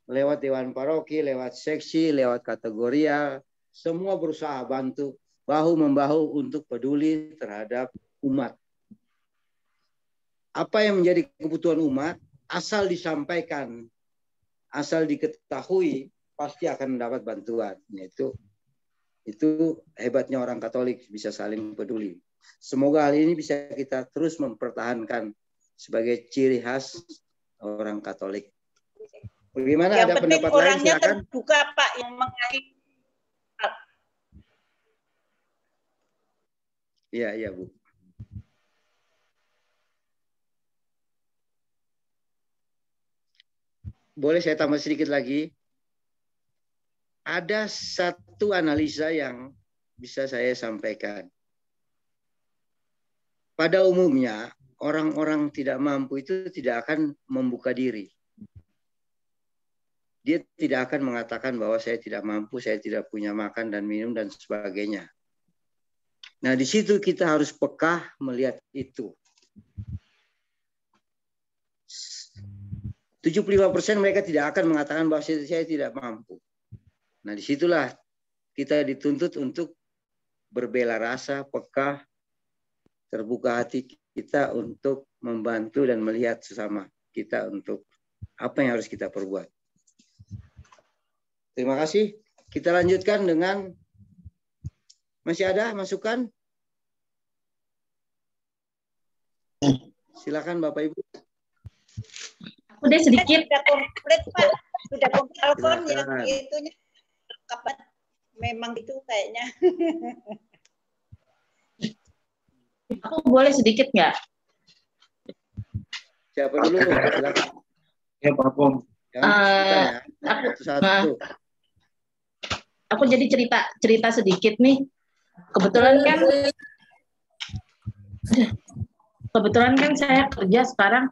lewat Dewan Paroki, lewat seksi, lewat kategorial, semua berusaha bantu bahu-membahu untuk peduli terhadap umat. Apa yang menjadi kebutuhan umat asal disampaikan asal diketahui pasti akan mendapat bantuan. Itu hebatnya orang Katolik, bisa saling peduli. Semoga hal ini bisa kita terus mempertahankan sebagai ciri khas orang Katolik. Bagaimana, yang ada penting pendapat lain? orangnya Silakan. terbuka, Pak, yang mengakhiri. Iya, Bu. Boleh saya tambah sedikit lagi? Ada satu analisa yang bisa saya sampaikan. Pada umumnya, orang-orang tidak mampu itu tidak akan membuka diri. Dia tidak akan mengatakan bahwa saya tidak mampu, saya tidak punya makan dan minum dan sebagainya. Nah, di situ kita harus peka melihat itu. 75% mereka tidak akan mengatakan bahwa saya tidak mampu. Nah, disitulah kita dituntut untuk berbela rasa, peka, terbuka hati kita untuk membantu dan melihat sesama kita untuk apa yang harus kita perbuat. Terima kasih. Kita lanjutkan dengan, masih ada masukan? Silakan Bapak Ibu. Udah sedikit. Sudah komplit, Pak. Sudah komplit telepon yang itunya kapan memang itu kayaknya. Aku boleh sedikit nggak? Siapa dulu? Silakan. Ya, Pak Pom. Aku jadi cerita sedikit nih. Kebetulan kan saya kerja sekarang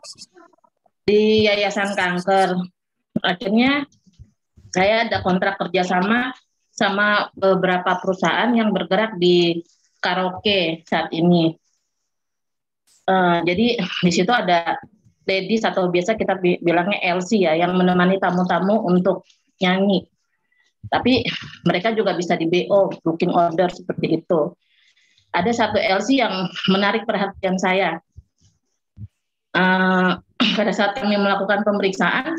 di Yayasan Kanker. Akhirnya saya ada kontrak kerjasama sama beberapa perusahaan yang bergerak di karaoke saat ini. Jadi di situ ada ladies atau biasa kita bilangnya LC ya, yang menemani tamu-tamu untuk nyanyi. Tapi mereka juga bisa di BO, booking order seperti itu. Ada satu LC yang menarik perhatian saya. Pada saat kami melakukan pemeriksaan,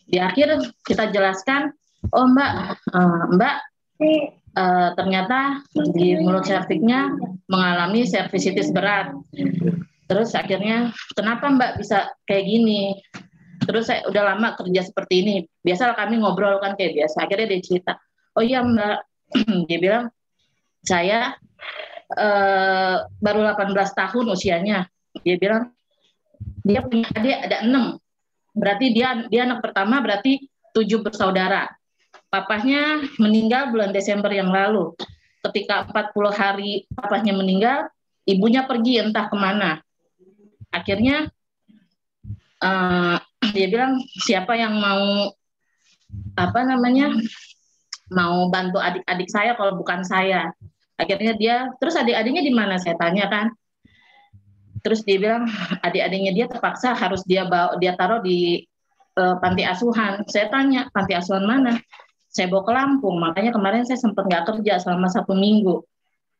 di akhir kita jelaskan, oh Mbak, ternyata di mulut cerviknya mengalami cervicitis berat. Terus akhirnya, kenapa Mbak bisa kayak gini? Terus saya udah lama kerja seperti ini. Biasa kami ngobrol kan kayak biasa. Akhirnya dia cerita, oh iya Mbak, dia bilang, saya baru 18 tahun usianya. Dia bilang, dia punya adik ada 6. Berarti dia anak pertama, berarti 7 bersaudara. Papahnya meninggal bulan Desember yang lalu. Ketika 40 hari papahnya meninggal, ibunya pergi entah kemana. Akhirnya dia bilang, siapa yang mau mau bantu adik-adik saya kalau bukan saya. Akhirnya terus adik-adiknya di mana, saya tanya kan. Terus dia bilang adik-adiknya dia terpaksa harus dia taruh di panti asuhan. Saya tanya, panti asuhan mana? Saya bawa ke Lampung, makanya kemarin saya sempat nggak kerja selama 1 minggu.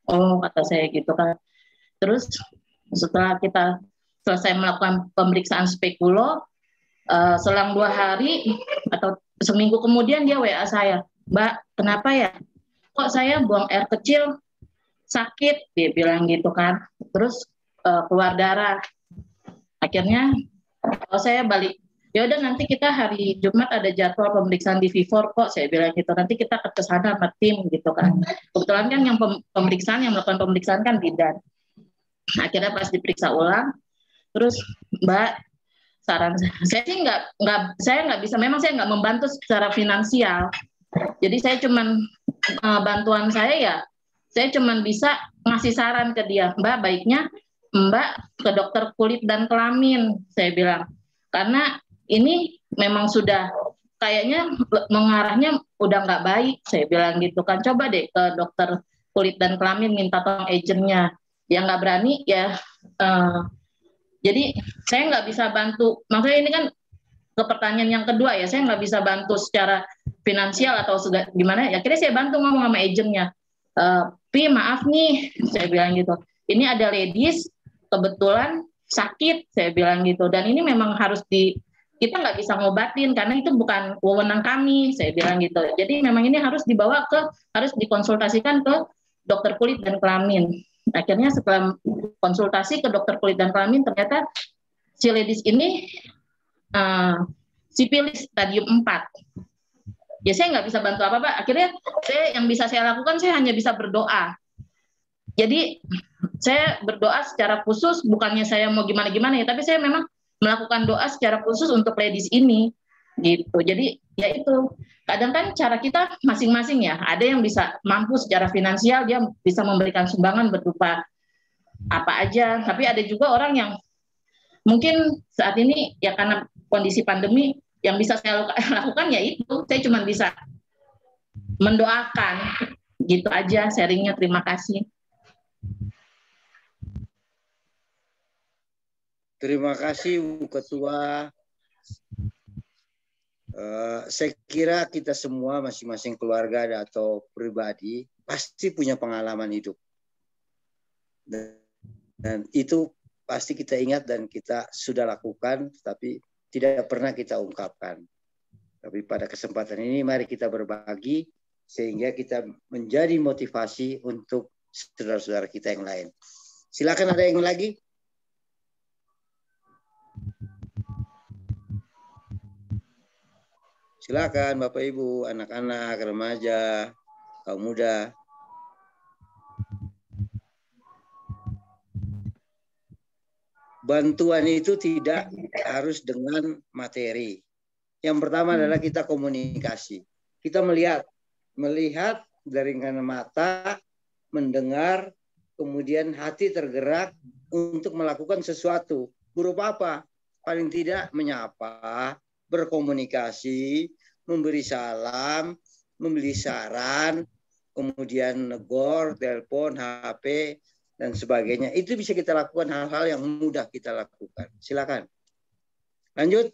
Oh, kata saya gitu kan. Terus setelah kita selesai melakukan pemeriksaan spekulo, selang 2 hari atau seminggu kemudian dia WA saya, Mbak, kenapa ya? Kok saya buang air kecil sakit? Dia bilang gitu kan. Terus keluar darah. Akhirnya saya balik, ya udah nanti kita hari Jumat ada jadwal pemeriksaan di V4 kok, saya bilang gitu. Nanti kita ke sana sama tim gitu kan. Kebetulan kan yang melakukan pemeriksaan kan bidan. Akhirnya pas diperiksa ulang, terus Mbak, saran saya sih nggak bisa, memang saya nggak membantu secara finansial. Jadi saya cuman bantuan saya cuman bisa ngasih saran ke dia, Mbak, baiknya Mbak ke dokter kulit dan kelamin, saya bilang. Karena ini memang sudah kayaknya mengarahnya udah nggak baik, saya bilang gitu kan. Coba deh ke dokter kulit dan kelamin, minta tolong agentnya. Yang nggak berani ya, jadi saya nggak bisa bantu. Maksudnya ini kan ke pertanyaan yang kedua ya, saya nggak bisa bantu secara finansial atau gimana. Ya akhirnya saya bantu ngomong sama agentnya. Pi, maaf nih, saya bilang gitu. Ini ada ladies kebetulan sakit, saya bilang gitu. Dan ini memang harus kita nggak bisa ngobatin karena itu bukan wewenang kami, saya bilang gitu. Jadi memang ini harus harus dikonsultasikan ke dokter kulit dan kelamin. Akhirnya setelah konsultasi ke dokter kulit dan kelamin, ternyata si ladies ini sipilis stadium 4. Ya saya nggak bisa bantu apa-apa. Akhirnya yang bisa saya lakukan, saya hanya bisa berdoa. Jadi saya berdoa secara khusus, bukannya saya mau gimana-gimana ya, tapi saya memang melakukan doa secara khusus untuk ladies ini gitu. Jadi ya itu, kadang kan cara kita masing-masing ya, ada yang bisa mampu secara finansial, dia bisa memberikan sumbangan berupa apa aja, tapi ada juga orang yang mungkin saat ini ya karena kondisi pandemi, yang bisa saya lakukan ya itu, saya cuma bisa mendoakan gitu aja sharingnya. Terima kasih. Terima kasih Bu Ketua. Saya kira kita semua masing-masing keluarga atau pribadi pasti punya pengalaman hidup. Dan itu pasti kita ingat dan kita sudah lakukan, tapi tidak pernah kita ungkapkan. Tapi pada kesempatan ini mari kita berbagi sehingga kita menjadi motivasi untuk saudara-saudara kita yang lain. Silakan, ada yang lagi? Silakan Bapak Ibu, anak-anak, remaja, kaum muda. Bantuan itu tidak harus dengan materi. Yang pertama adalah kita komunikasi. Kita melihat dari kanan mata, mendengar, kemudian hati tergerak untuk melakukan sesuatu. Berupa apa? Paling tidak menyapa, berkomunikasi, memberi salam, memberi saran, kemudian negor, telepon, HP, dan sebagainya. Itu bisa kita lakukan, hal-hal yang mudah kita lakukan. Silakan. Lanjut.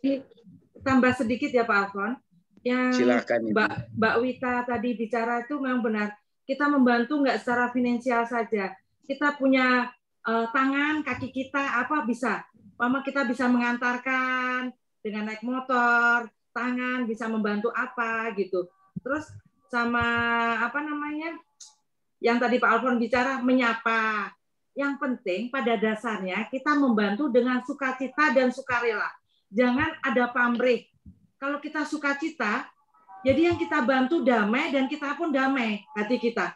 Tambah sedikit ya Pak Alfon. Yang silakan, Mbak Wita tadi bicara itu memang benar. Kita membantu nggak secara finansial saja. Kita punya tangan, kaki kita, apa bisa. Mama kita bisa mengantarkan dengan naik motor, tangan bisa membantu apa gitu. Terus sama apa namanya, yang tadi Pak Alfon bicara menyapa. Yang penting pada dasarnya kita membantu dengan sukacita dan sukarela. Jangan ada pamrih. Kalau kita sukacita, jadi yang kita bantu damai dan kita pun damai hati kita.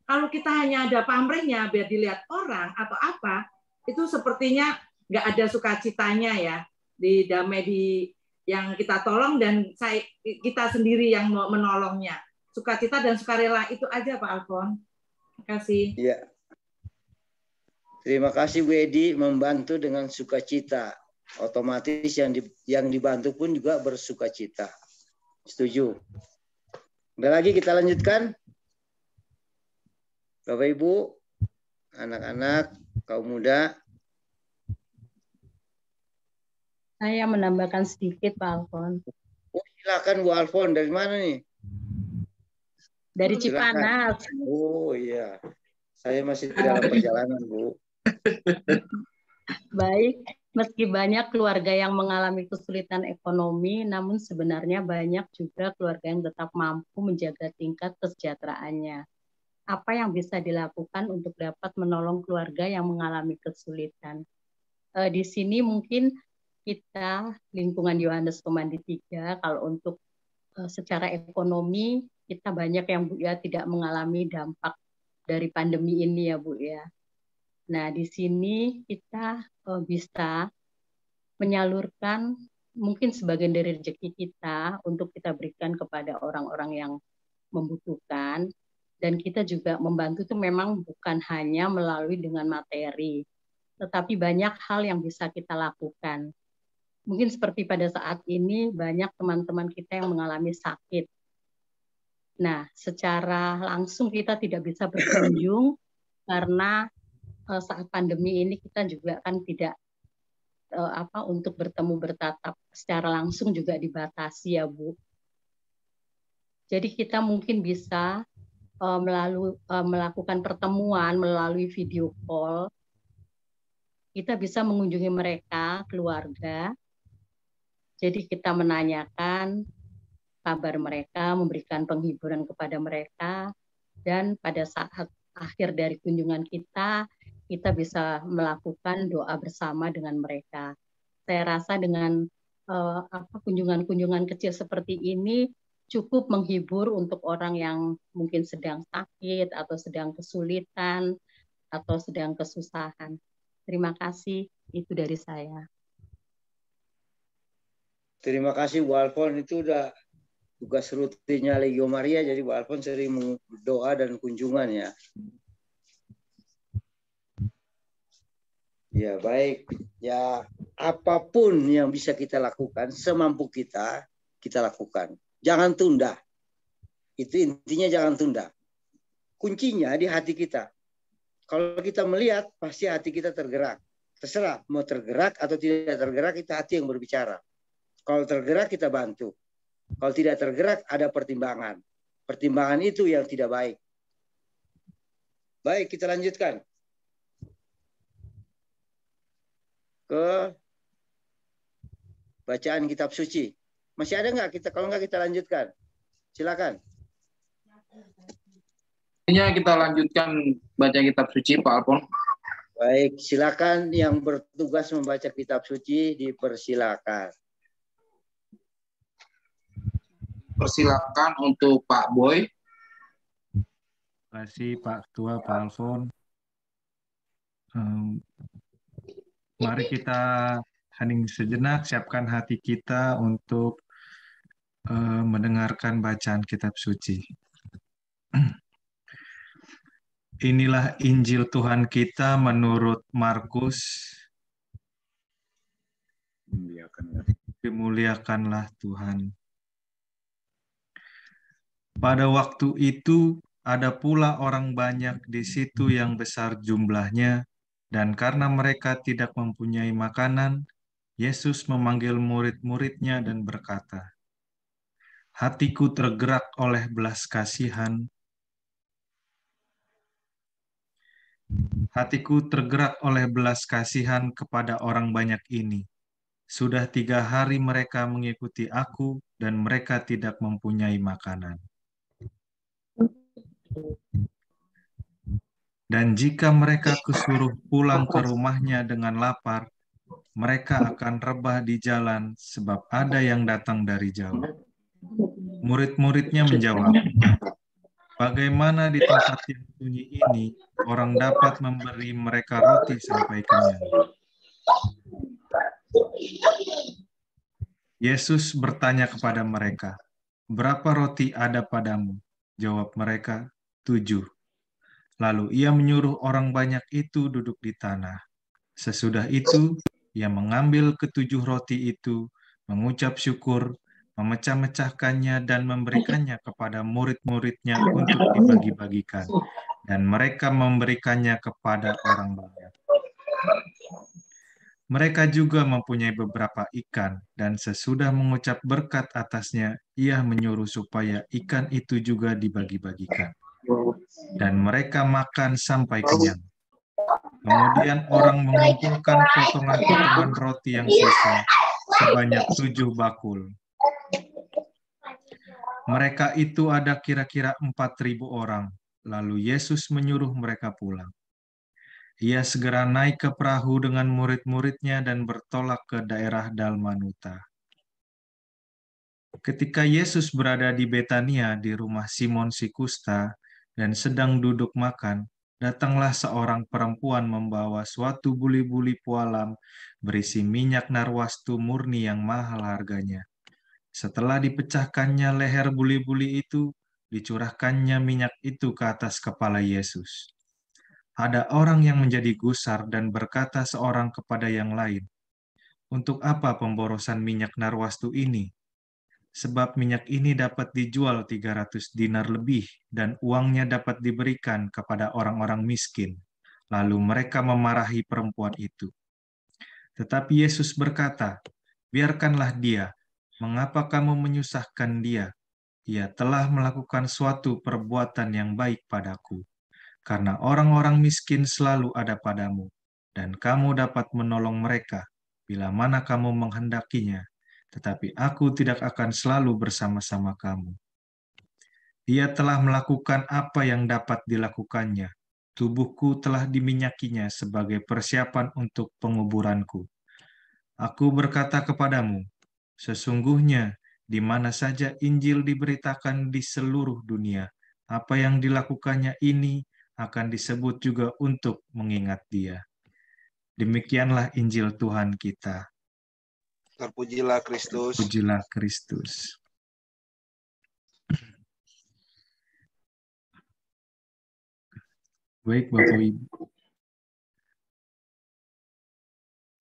Kalau kita hanya ada pamrihnya biar dilihat orang atau apa, itu sepertinya nggak ada sukacitanya ya. Di damai di yang kita tolong dan kita sendiri yang menolongnya. Sukacita dan sukarela itu aja Pak Alfon. Terima kasih. Ya. Terima kasih Bu Edi, membantu dengan sukacita. Otomatis yang dibantu pun juga bersukacita. Setuju. Ada lagi, kita lanjutkan. Bapak Ibu, anak-anak, kaum muda. Saya menambahkan sedikit Pak Alfon. Oh, silakan Bu Alfon, dari mana nih? Dari Cipanas. Oh iya, saya masih dalam perjalanan Bu. Baik, meski banyak keluarga yang mengalami kesulitan ekonomi, namun sebenarnya banyak juga keluarga yang tetap mampu menjaga tingkat kesejahteraannya. Apa yang bisa dilakukan untuk dapat menolong keluarga yang mengalami kesulitan? Di sini mungkin kita lingkungan Yohanes Komandi 3, kalau untuk secara ekonomi kita banyak yang Bu ya tidak mengalami dampak dari pandemi ini ya Bu ya. Nah, di sini kita bisa menyalurkan mungkin sebagian dari rezeki kita untuk kita berikan kepada orang-orang yang membutuhkan. Dan kita juga membantu itu memang bukan hanya melalui dengan materi, tetapi banyak hal yang bisa kita lakukan. Mungkin seperti pada saat ini banyak teman-teman kita yang mengalami sakit. Nah, secara langsung kita tidak bisa berkunjung karena saat pandemi ini kita juga kan tidak untuk bertemu bertatap secara langsung juga dibatasi ya Bu. Jadi kita mungkin bisa melakukan pertemuan melalui video call. Kita bisa mengunjungi mereka, keluarga, Jadi kita menanyakan kabar mereka, memberikan penghiburan kepada mereka, dan pada saat akhir dari kunjungan kita bisa melakukan doa bersama dengan mereka. Saya rasa dengan kunjungan-kunjungan kecil seperti ini cukup menghibur untuk orang yang mungkin sedang sakit atau sedang kesulitan atau sedang kesusahan. Terima kasih, itu dari saya. Terima kasih Bu Alfon, itu udah tugas rutinnya Legio Maria, jadi Bu Alfon sering berdoa dan kunjungan ya. Ya baik, ya apapun yang bisa kita lakukan, semampu kita lakukan. Jangan tunda. Itu intinya, jangan tunda. Kuncinya di hati kita. Kalau kita melihat, pasti hati kita tergerak. Terserah, mau tergerak atau tidak tergerak, itu hati yang berbicara. Kalau tergerak, kita bantu. Kalau tidak tergerak, ada pertimbangan. Pertimbangan itu yang tidak baik. Baik, kita lanjutkan. Ke bacaan kitab suci. Masih ada nggak kita? Kalau nggak kita lanjutkan. Silakan. Kita lanjutkan baca kitab suci, Pak Alfon. Baik, silakan yang bertugas membaca kitab suci dipersilakan. Persilakan untuk Pak Boy. Terima kasih Pak Ketua, Pak Alfon. Mari kita hening sejenak, siapkan hati kita untuk mendengarkan bacaan kitab suci. Inilah Injil Tuhan kita menurut Markus. Dimuliakanlah Tuhan. Pada waktu itu ada pula orang banyak di situ yang besar jumlahnya, dan karena mereka tidak mempunyai makanan, Yesus memanggil murid-muridnya dan berkata, "Hatiku tergerak oleh belas kasihan. Hatiku tergerak oleh belas kasihan kepada orang banyak ini. Sudah 3 hari mereka mengikuti aku dan mereka tidak mempunyai makanan. Dan jika mereka kusuruh pulang ke rumahnya dengan lapar, mereka akan rebah di jalan sebab ada yang datang dari jauh." Murid-muridnya menjawab, "Bagaimana di tempat yang sunyi ini orang dapat memberi mereka roti sampai kenyang?" Yesus bertanya kepada mereka, "Berapa roti ada padamu?" Jawab mereka, 7. Lalu ia menyuruh orang banyak itu duduk di tanah. Sesudah itu, ia mengambil ke-7 roti itu, mengucap syukur, memecah-mecahkannya dan memberikannya kepada murid-muridnya untuk dibagi-bagikan. Dan mereka memberikannya kepada orang banyak. Mereka juga mempunyai beberapa ikan, dan sesudah mengucap berkat atasnya, ia menyuruh supaya ikan itu juga dibagi-bagikan. Dan mereka makan sampai kenyang. Kemudian orang mengumpulkan potongan-potongan roti yang sisa, sebanyak 7 bakul. Mereka itu ada kira-kira 4.000 orang. Lalu Yesus menyuruh mereka pulang. Ia segera naik ke perahu dengan murid-muridnya dan bertolak ke daerah Dalmanuta. Ketika Yesus berada di Betania di rumah Simon si Kusta dan sedang duduk makan, datanglah seorang perempuan membawa suatu buli-buli pualam berisi minyak narwastu murni yang mahal harganya. Setelah dipecahkannya leher buli-buli itu, dicurahkannya minyak itu ke atas kepala Yesus. Ada orang yang menjadi gusar dan berkata seorang kepada yang lain, "Untuk apa pemborosan minyak narwastu ini? Sebab minyak ini dapat dijual 300 dinar lebih dan uangnya dapat diberikan kepada orang-orang miskin." Lalu mereka memarahi perempuan itu. Tetapi Yesus berkata, "Biarkanlah dia. Mengapa kamu menyusahkan dia? Ia telah melakukan suatu perbuatan yang baik padaku. Karena orang-orang miskin selalu ada padamu, dan kamu dapat menolong mereka bila mana kamu menghendakinya. tetapi aku tidak akan selalu bersama-sama kamu. Dia telah melakukan apa yang dapat dilakukannya. Tubuhku telah diminyakinya sebagai persiapan untuk penguburanku. Aku berkata kepadamu, sesungguhnya di mana saja Injil diberitakan di seluruh dunia, apa yang dilakukannya ini akan disebut juga untuk mengingat dia. Demikianlah Injil Tuhan kita. Terpujilah Kristus. Pujilah Kristus. Baik Bapak Ibu.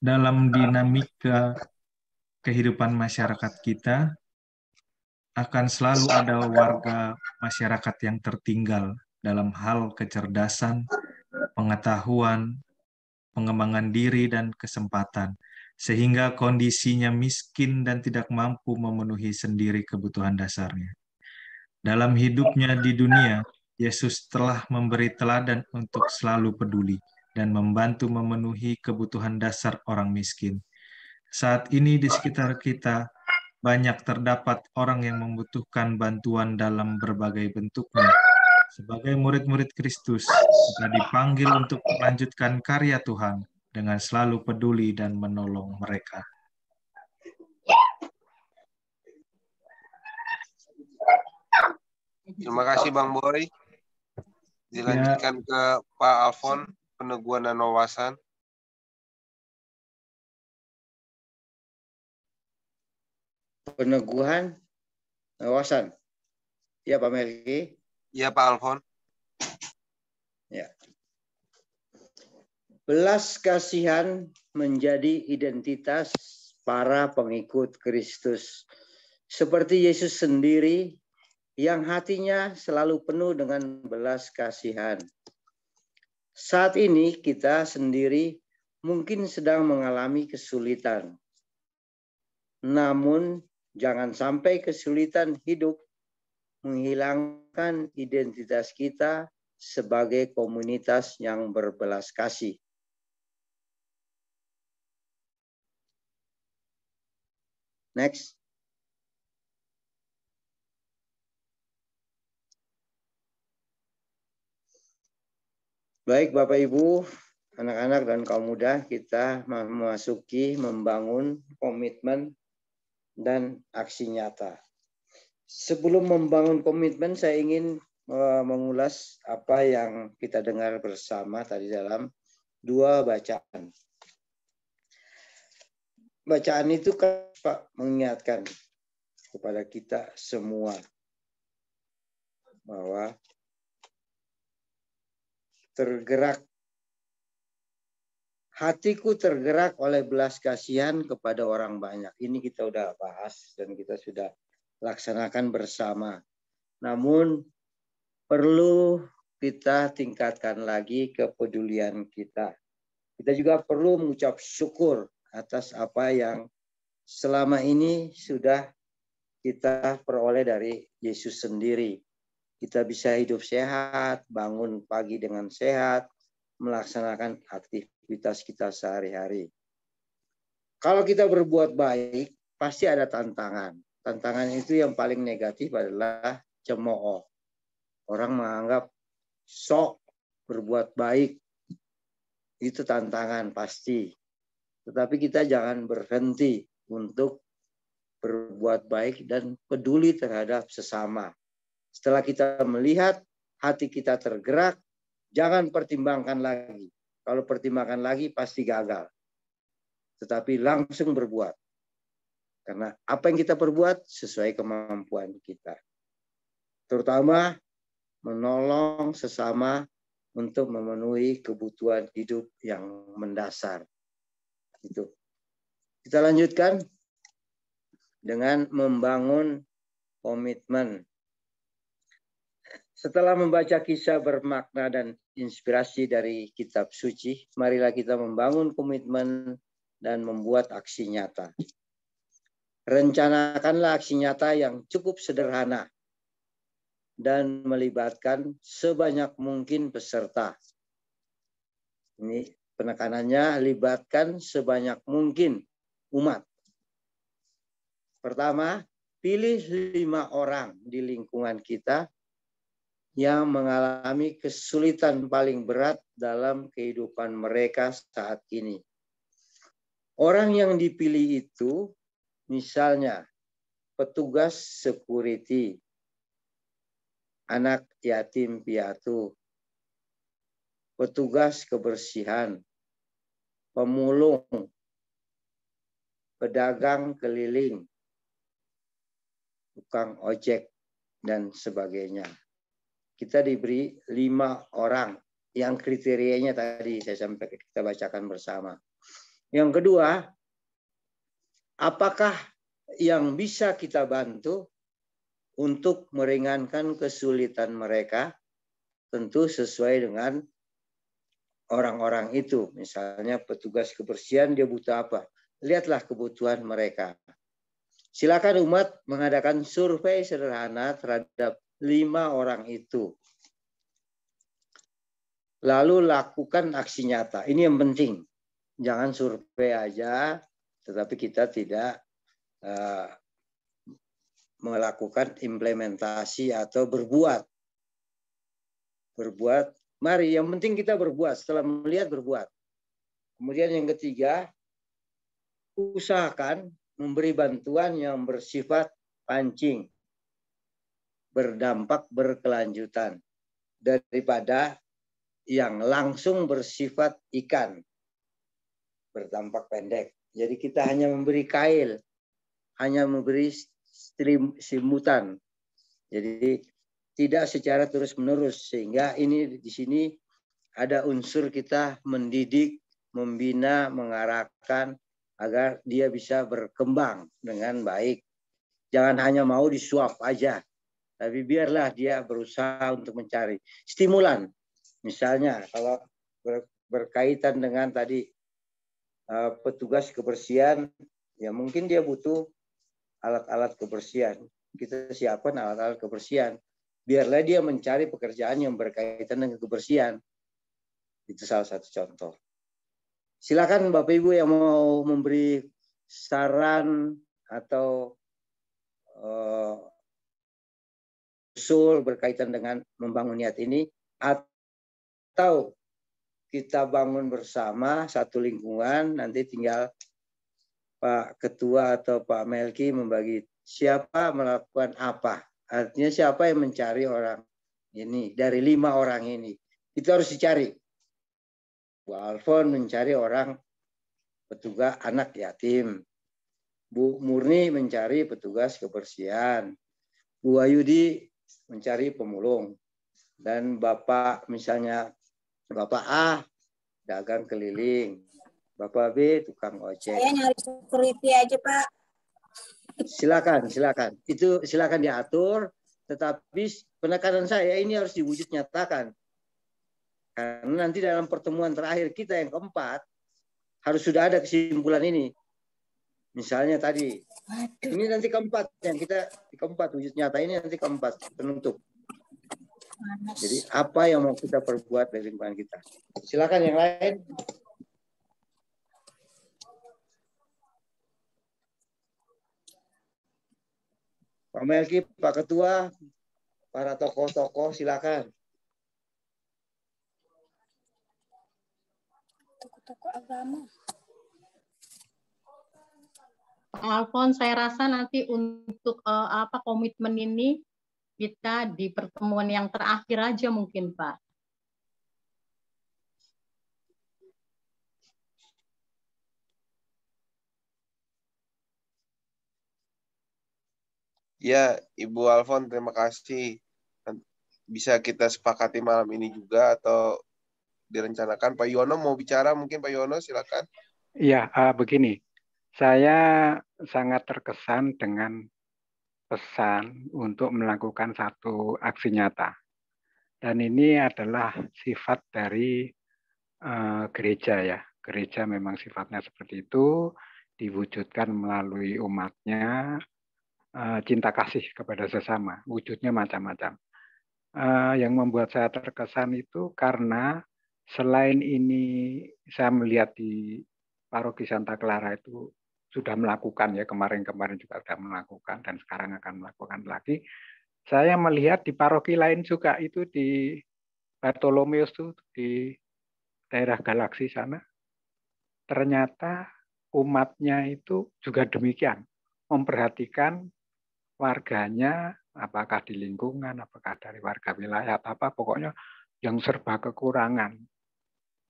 Dalam dinamika kehidupan masyarakat kita, akan selalu ada warga masyarakat yang tertinggal dalam hal kecerdasan, pengetahuan, pengembangan diri, dan kesempatan, sehingga kondisinya miskin dan tidak mampu memenuhi sendiri kebutuhan dasarnya. Dalam hidupnya di dunia, Yesus telah memberi teladan untuk selalu peduli dan membantu memenuhi kebutuhan dasar orang miskin. Saat ini di sekitar kita, banyak terdapat orang yang membutuhkan bantuan dalam berbagai bentuknya. Sebagai murid-murid Kristus, kita dipanggil untuk melanjutkan karya Tuhan dengan selalu peduli dan menolong mereka. Terima kasih Bang Boy. Dilanjutkan ke Pak Alfon, peneguhan dan wawasan. Peneguhan, wawasan. Ya Pak Melki. Ya Pak Alfon. Ya. Belas kasihan menjadi identitas para pengikut Kristus. Seperti Yesus sendiri yang hatinya selalu penuh dengan belas kasihan. Saat ini kita sendiri mungkin sedang mengalami kesulitan. Namun jangan sampai kesulitan hidup menghilangkan identitas kita sebagai komunitas yang berbelas kasih. Next. Baik Bapak Ibu, anak-anak dan kaum muda, kita memasuki membangun komitmen dan aksi nyata. Sebelum membangun komitmen, saya ingin mengulas apa yang kita dengar bersama tadi dalam dua bacaan. Bacaan itu kan Pak mengingatkan kepada kita semua bahwa hatiku tergerak oleh belas kasihan kepada orang banyak. Ini kita udah bahas dan kita sudah laksanakan bersama. Namun perlu kita tingkatkan lagi kepedulian kita. Kita juga perlu mengucap syukur atas apa yang selama ini sudah kita peroleh dari Yesus sendiri. Kita bisa hidup sehat, bangun pagi dengan sehat, melaksanakan aktivitas kita sehari-hari. Kalau kita berbuat baik, pasti ada tantangan. Tantangan itu yang paling negatif adalah cemooh. Orang menganggap sok berbuat baik. Itu tantangan pasti. Tetapi kita jangan berhenti untuk berbuat baik dan peduli terhadap sesama. Setelah kita melihat hati kita tergerak, jangan pertimbangkan lagi. Kalau pertimbangkan lagi pasti gagal. Tetapi langsung berbuat. Karena apa yang kita perbuat sesuai kemampuan kita. Terutama menolong sesama untuk memenuhi kebutuhan hidup yang mendasar. Itu. Kita lanjutkan dengan membangun komitmen. Setelah membaca kisah bermakna dan inspirasi dari kitab suci, marilah kita membangun komitmen dan membuat aksi nyata. Rencanakanlah aksi nyata yang cukup sederhana dan melibatkan sebanyak mungkin peserta. Ini penekanannya, libatkan sebanyak mungkin umat. Pertama, pilih 5 orang di lingkungan kita yang mengalami kesulitan paling berat dalam kehidupan mereka saat ini. Orang yang dipilih itu misalnya petugas security, anak yatim piatu, petugas kebersihan, pemulung, pedagang keliling, tukang ojek, dan sebagainya. Kita diberi 5 orang yang kriterianya tadi saya sampaikan, kita bacakan bersama. Yang kedua, apakah yang bisa kita bantu untuk meringankan kesulitan mereka? Tentu sesuai dengan orang-orang itu. Misalnya petugas kebersihan, dia butuh apa? Lihatlah kebutuhan mereka. Silakan umat mengadakan survei sederhana terhadap 5 orang itu. Lalu lakukan aksi nyata. Ini yang penting. Jangan survei aja, tetapi kita tidak melakukan implementasi atau berbuat. Mari, yang penting kita berbuat. Setelah melihat, berbuat. Kemudian yang ketiga, usahakan memberi bantuan yang bersifat pancing, berdampak berkelanjutan, daripada yang langsung bersifat ikan, berdampak pendek. Jadi kita hanya memberi kail, hanya memberi simutan. Jadi tidak secara terus-menerus, sehingga ini di sini ada unsur kita mendidik, membina, mengarahkan agar dia bisa berkembang dengan baik. Jangan hanya mau disuap aja, tapi biarlah dia berusaha untuk mencari stimulan. Misalnya kalau berkaitan dengan tadi petugas kebersihan, ya mungkin dia butuh alat-alat kebersihan. Kita siapkan alat-alat kebersihan. Biarlah dia mencari pekerjaan yang berkaitan dengan kebersihan. Itu salah satu contoh. Silakan Bapak Ibu yang mau memberi saran atau usul berkaitan dengan membangun niat ini, atau kita bangun bersama satu lingkungan, nanti tinggal Pak Ketua atau Pak Melki membagi siapa melakukan apa. Artinya siapa yang mencari orang ini, dari 5 orang ini. Itu harus dicari. Bu Alfon mencari orang petugas anak yatim. Bu Murni mencari petugas kebersihan. Bu Ayudi mencari pemulung. Dan Bapak misalnya, Bapak A dagang keliling. Bapak B tukang ojek. Saya nyari security aja, Pak. Silakan. Itu silakan diatur, tetapi penekanan saya ini harus diwujud nyatakan. Karena nanti dalam pertemuan terakhir kita yang keempat, harus sudah ada kesimpulan ini. Misalnya tadi, ini nanti keempat, yang kita di keempat, wujud nyata ini nanti keempat, penutup. Jadi apa yang mau kita perbuat dari lingkungan kita. Silakan yang lain. Pak Melki, Pak Ketua, para tokoh-tokoh, silakan. Tokoh-tokoh agama. Pak Alfon, saya rasa nanti untuk komitmen ini kita di pertemuan yang terakhir aja mungkin, Pak. Ya, Ibu Alfon, terima kasih. Bisa kita sepakati malam ini juga atau direncanakan. Pak Yono mau bicara, mungkin Pak Yono silakan. Iya, begini. Saya sangat terkesan dengan pesan untuk melakukan satu aksi nyata. Dan ini adalah sifat dari gereja ya. Gereja memang sifatnya seperti itu, diwujudkan melalui umatnya, cinta kasih kepada sesama. Wujudnya macam-macam. Yang membuat saya terkesan itu karena selain ini saya melihat di Paroki Santa Clara itu sudah melakukan ya, kemarin-kemarin juga sudah melakukan dan sekarang akan melakukan lagi. Saya melihat di paroki lain juga itu di Bartolomeus tuh di daerah Galaksi sana. Ternyata umatnya itu juga demikian, memperhatikan warganya, apakah di lingkungan, apakah dari warga wilayah, apa pokoknya yang serba kekurangan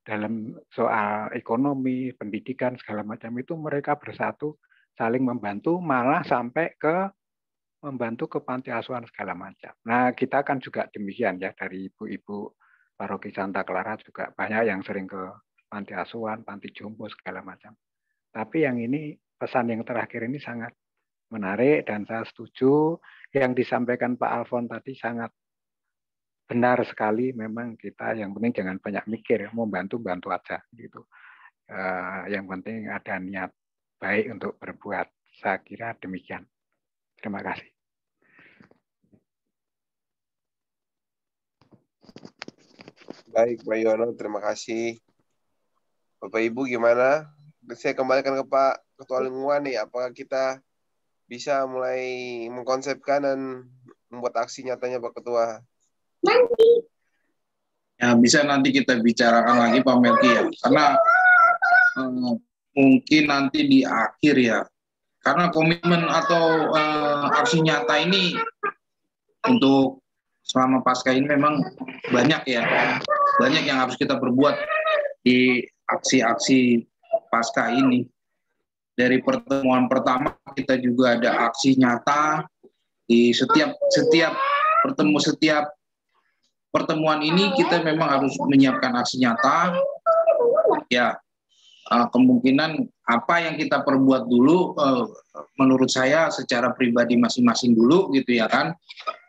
dalam soal ekonomi, pendidikan segala macam itu mereka bersatu saling membantu, malah sampai ke membantu ke panti asuhan segala macam. Nah, kita kan juga demikian ya, dari ibu-ibu paroki Santa Clara juga banyak yang sering ke panti asuhan, panti jompo segala macam. Tapi yang ini pesan yang terakhir ini sangat menarik dan saya setuju yang disampaikan Pak Alfon tadi sangat benar sekali. Memang kita yang penting jangan banyak mikir, mau bantu aja gitu. Yang penting ada niat baik untuk berbuat. Saya kira demikian. Terima kasih. Baik, Pak Yono, terima kasih. Bapak Ibu gimana? Saya kembalikan ke Pak Ketua Lingkungan nih. Apakah kita bisa mulai mengkonsepkan dan membuat aksi nyatanya Pak Ketua? Ya, bisa nanti kita bicarakan lagi Pak Melki ya. Karena mungkin nanti di akhir ya. Karena komitmen atau aksi nyata ini untuk selama pasca ini memang banyak ya. Banyak yang harus kita perbuat di aksi-aksi pasca ini. Dari pertemuan pertama kita juga ada aksi nyata di setiap pertemuan ini kita memang harus menyiapkan aksi nyata. Ya, kemungkinan apa yang kita perbuat dulu menurut saya secara pribadi masing-masing dulu gitu ya kan.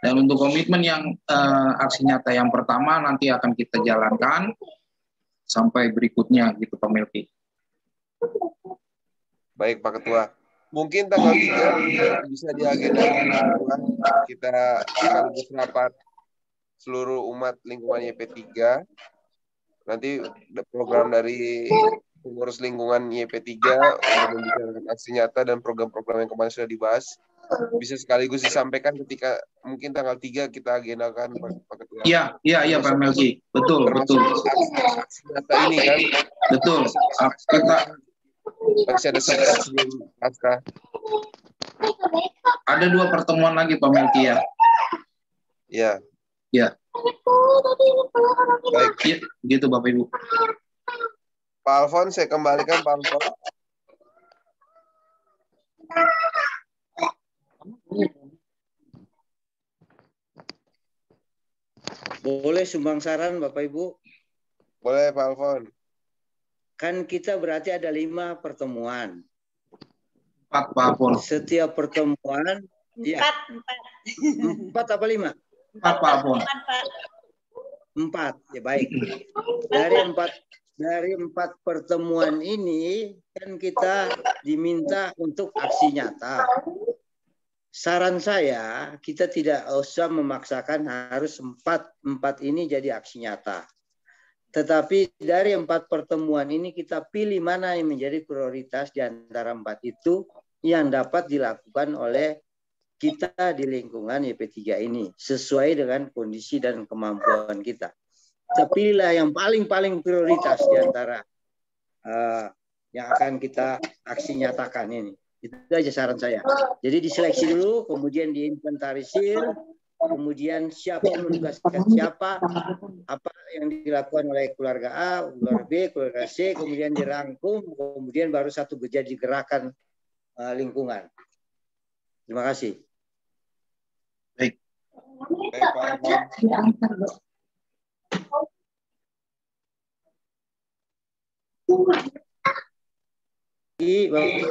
Dan untuk komitmen yang aksi nyata yang pertama nanti akan kita jalankan sampai berikutnya gitu Pak Melki. Baik Pak Ketua. Mungkin tanggal 3 bisa diagendakan kita sekaligus rapat seluruh umat lingkungan YP3. Nanti program dari pengurus lingkungan YP3 untuk membicarakan aksi nyata dan program-program yang kemarin sudah dibahas bisa sekaligus disampaikan ketika mungkin tanggal 3 kita agendakan Pak Ketua. Iya Pak Melki. Betul. Aksi nyata ini kan. Betul. Kita masih ada sebelum pasca. Ada 2 pertemuan lagi Pak Melki ya. Iya. Ya. Baik. Gitu Bapak Ibu. Pak Alfon, saya kembalikan Pak Alfon. Boleh sumbang saran Bapak Ibu? Boleh Pak Alfon. Kan kita berarti ada 5 pertemuan. 4 Pak Alfon. Setiap pertemuan 4 apa 5? 4 Pak Alfon. 4 ya baik. Dari 4 pertemuan ini kan kita diminta untuk aksi nyata. Saran saya kita tidak usah memaksakan harus 4 ini jadi aksi nyata. Tetapi dari 4 pertemuan ini kita pilih mana yang menjadi prioritas di antara 4 itu yang dapat dilakukan oleh kita di lingkungan YP3 ini sesuai dengan kondisi dan kemampuan kita. Pilihlah yang paling prioritas di antara yang akan kita aksi nyatakan ini. Itu aja saran saya. Jadi diseleksi dulu, kemudian diinventarisir, kemudian siapa yang menugaskan siapa, apa yang dilakukan oleh keluarga A, keluarga B, keluarga C, kemudian dirangkum, kemudian baru satu jadi gerakan lingkungan. Terima kasih. Baik Pak Alfon.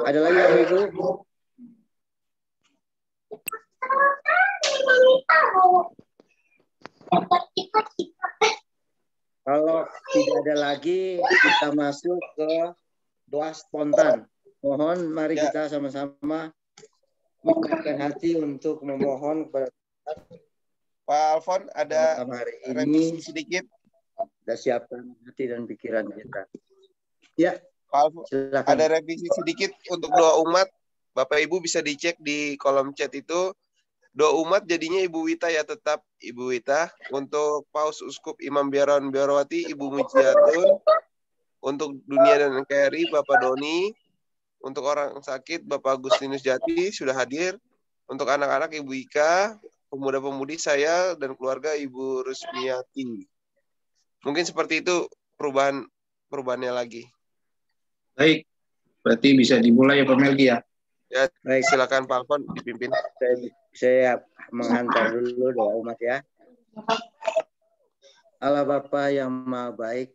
Ada lagi Bapak Ibu? Kalau tidak ada lagi, kita masuk ke doa spontan. Mohon mari kita sama-sama membukakan hati untuk memohon kepada Pak Alfon, ada ini sedikit. Kita siapkan hati dan pikiran kita. Ya, Pak Alfon, ada revisi sedikit untuk doa umat. Bapak Ibu bisa dicek di kolom chat itu. Doa umat jadinya Ibu Wita ya, tetap Ibu Wita. Untuk Paus Uskup Imam Biarawan Biarawati, Ibu Mujiatun. Untuk dunia dan NKRI, Bapak Doni. Untuk orang sakit, Bapak Agustinus Jati sudah hadir. Untuk anak-anak, Ibu Ika. Pemuda-pemudi saya dan keluarga, Ibu Rusmiati. Mungkin seperti itu perubahannya lagi. Baik, berarti bisa dimulai ya Pak Melki ya. Ya, baik. Silakan Pak Alfon dipimpin. Saya menghantar dulu doa umat ya. Allah Bapa yang Maha Baik,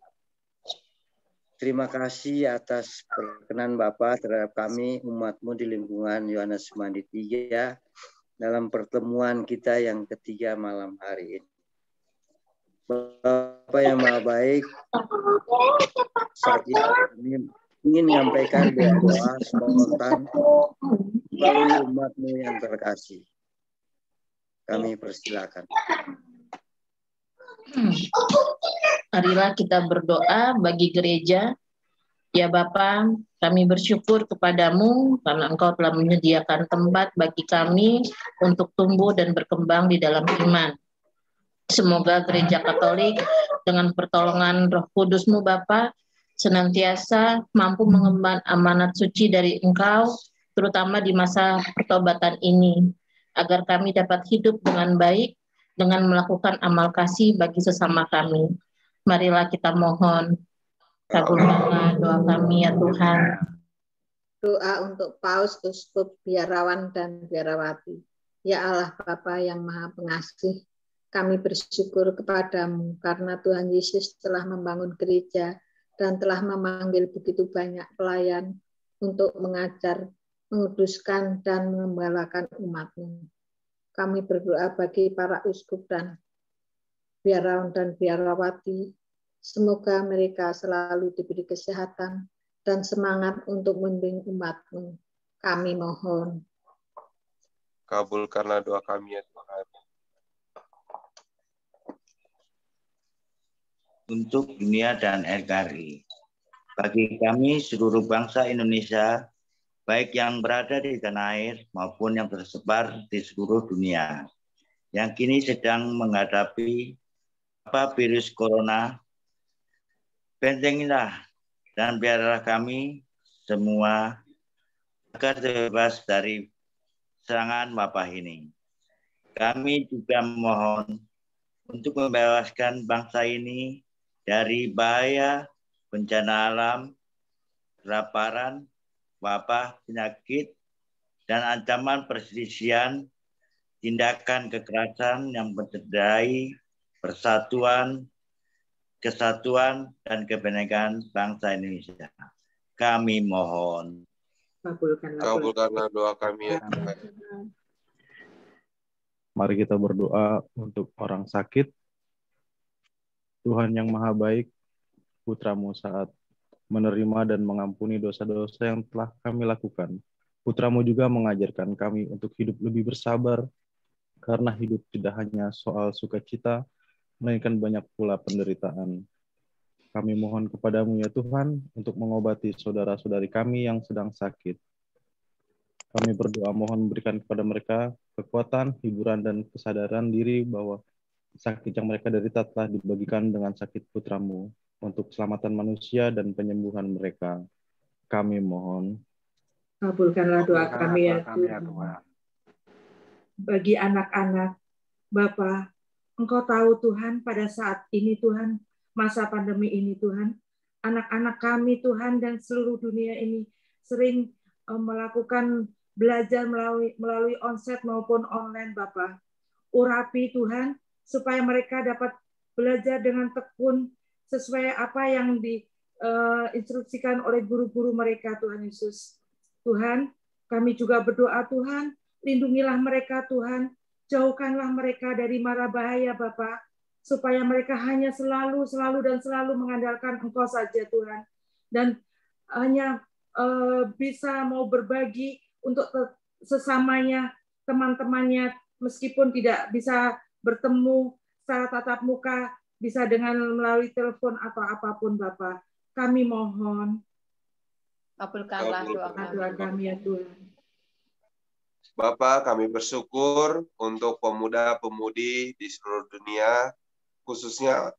terima kasih atas perkenan Bapa terhadap kami, umat-Mu di lingkungan Yohanes Semandi 3 dalam pertemuan kita yang ketiga malam hari ini. Bapa yang Maha Baik, saat ini kami ingin menyampaikan doa spontan melalui umat-Mu yang terkasih. Kami persilakan. Marilah kita berdoa bagi gereja. Ya Bapa, kami bersyukur kepadamu karena Engkau telah menyediakan tempat bagi kami untuk tumbuh dan berkembang di dalam iman. Semoga gereja Katolik dengan pertolongan Roh Kudus-Mu Bapa senantiasa mampu mengemban amanat suci dari Engkau, terutama di masa pertobatan ini, agar kami dapat hidup dengan baik, dengan melakukan amal kasih bagi sesama kami. Marilah kita mohon, kabulkanlah doa kami ya Tuhan. Doa untuk Paus, Uskup, Biarawan, dan Biarawati. Ya Allah Bapa yang Maha Pengasih, kami bersyukur kepadamu karena Tuhan Yesus telah membangun gereja dan telah memanggil begitu banyak pelayan untuk mengajar, menguduskan, dan mengembalakan umat-Mu. Kami berdoa bagi para uskup dan biarawan dan biarawati, semoga mereka selalu diberi kesehatan dan semangat untuk membimbing umat-Mu. Kami mohon. Kabulkanlah doa kami ya Tuhan. Untuk dunia dan NKRI. Bagi kami seluruh bangsa Indonesia, baik yang berada di tanah air maupun yang tersebar di seluruh dunia, yang kini sedang menghadapi virus corona, bentengilah dan biarlah kami semua agar terbebas dari serangan wabah ini. Kami juga mohon untuk membebaskan bangsa ini dari bahaya bencana alam, kelaparan, wabah, penyakit, dan ancaman perselisihan, tindakan kekerasan yang mencederai persatuan, kesatuan, dan kebenekaan bangsa Indonesia. Kami mohon. Kabulkanlah doa kami ya Tuhan. Mari kita berdoa untuk orang sakit. Tuhan yang Maha Baik, Putra-Mu saat menerima dan mengampuni dosa-dosa yang telah kami lakukan. Putra-Mu juga mengajarkan kami untuk hidup lebih bersabar, karena hidup tidak hanya soal sukacita, melainkan banyak pula penderitaan. Kami mohon kepadamu ya Tuhan, untuk mengobati saudara-saudari kami yang sedang sakit. Kami berdoa mohon berikan kepada mereka kekuatan, hiburan, dan kesadaran diri bahwa sakit yang mereka derita telah dibagikan dengan sakit Putra-Mu untuk keselamatan manusia dan penyembuhan mereka. Kami mohon. Kabulkanlah doa kami ya Tuhan. Bagi anak-anak, Bapa, Engkau tahu Tuhan pada saat ini Tuhan, masa pandemi ini Tuhan, anak-anak kami Tuhan dan seluruh dunia ini sering melakukan belajar melalui onsite maupun online Bapa. Urapi Tuhan, supaya mereka dapat belajar dengan tekun sesuai apa yang diinstruksikan oleh guru-guru mereka Tuhan Yesus. Tuhan, kami juga berdoa Tuhan, lindungilah mereka Tuhan, jauhkanlah mereka dari mara bahaya Bapa, supaya mereka hanya selalu mengandalkan Engkau saja Tuhan, dan hanya bisa mau berbagi untuk sesamanya, teman-temannya, meskipun tidak bisa bertemu secara tatap muka, bisa dengan melalui telepon atau apapun Bapak. Kami mohon Kabulkanlah doa kami. Ya Tuhan. Bapa, kami bersyukur untuk pemuda-pemudi di seluruh dunia, khususnya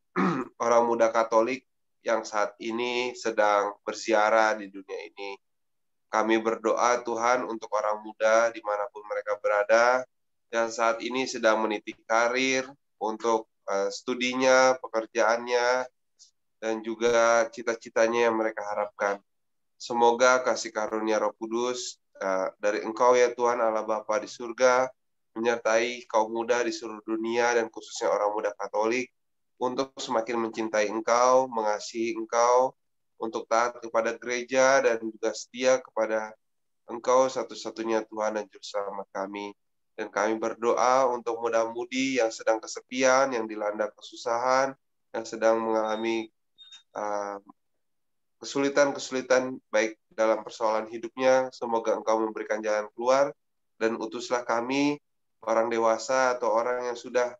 orang muda Katolik yang saat ini sedang berziarah di dunia ini. Kami berdoa Tuhan untuk orang muda dimanapun mereka berada, yang saat ini sedang meniti karir untuk studinya, pekerjaannya, dan juga cita-citanya yang mereka harapkan. Semoga kasih karunia Roh Kudus dari Engkau ya Tuhan Allah Bapa di surga, menyertai kaum muda di seluruh dunia dan khususnya orang muda Katolik untuk semakin mencintai Engkau, mengasihi Engkau, untuk taat kepada gereja dan juga setia kepada Engkau satu-satunya Tuhan dan Juru Selamat kami. Dan kami berdoa untuk muda-mudi yang sedang kesepian, yang dilanda kesusahan, yang sedang mengalami kesulitan-kesulitan baik dalam persoalan hidupnya. Semoga Engkau memberikan jalan keluar, dan utuslah kami, orang dewasa atau orang yang sudah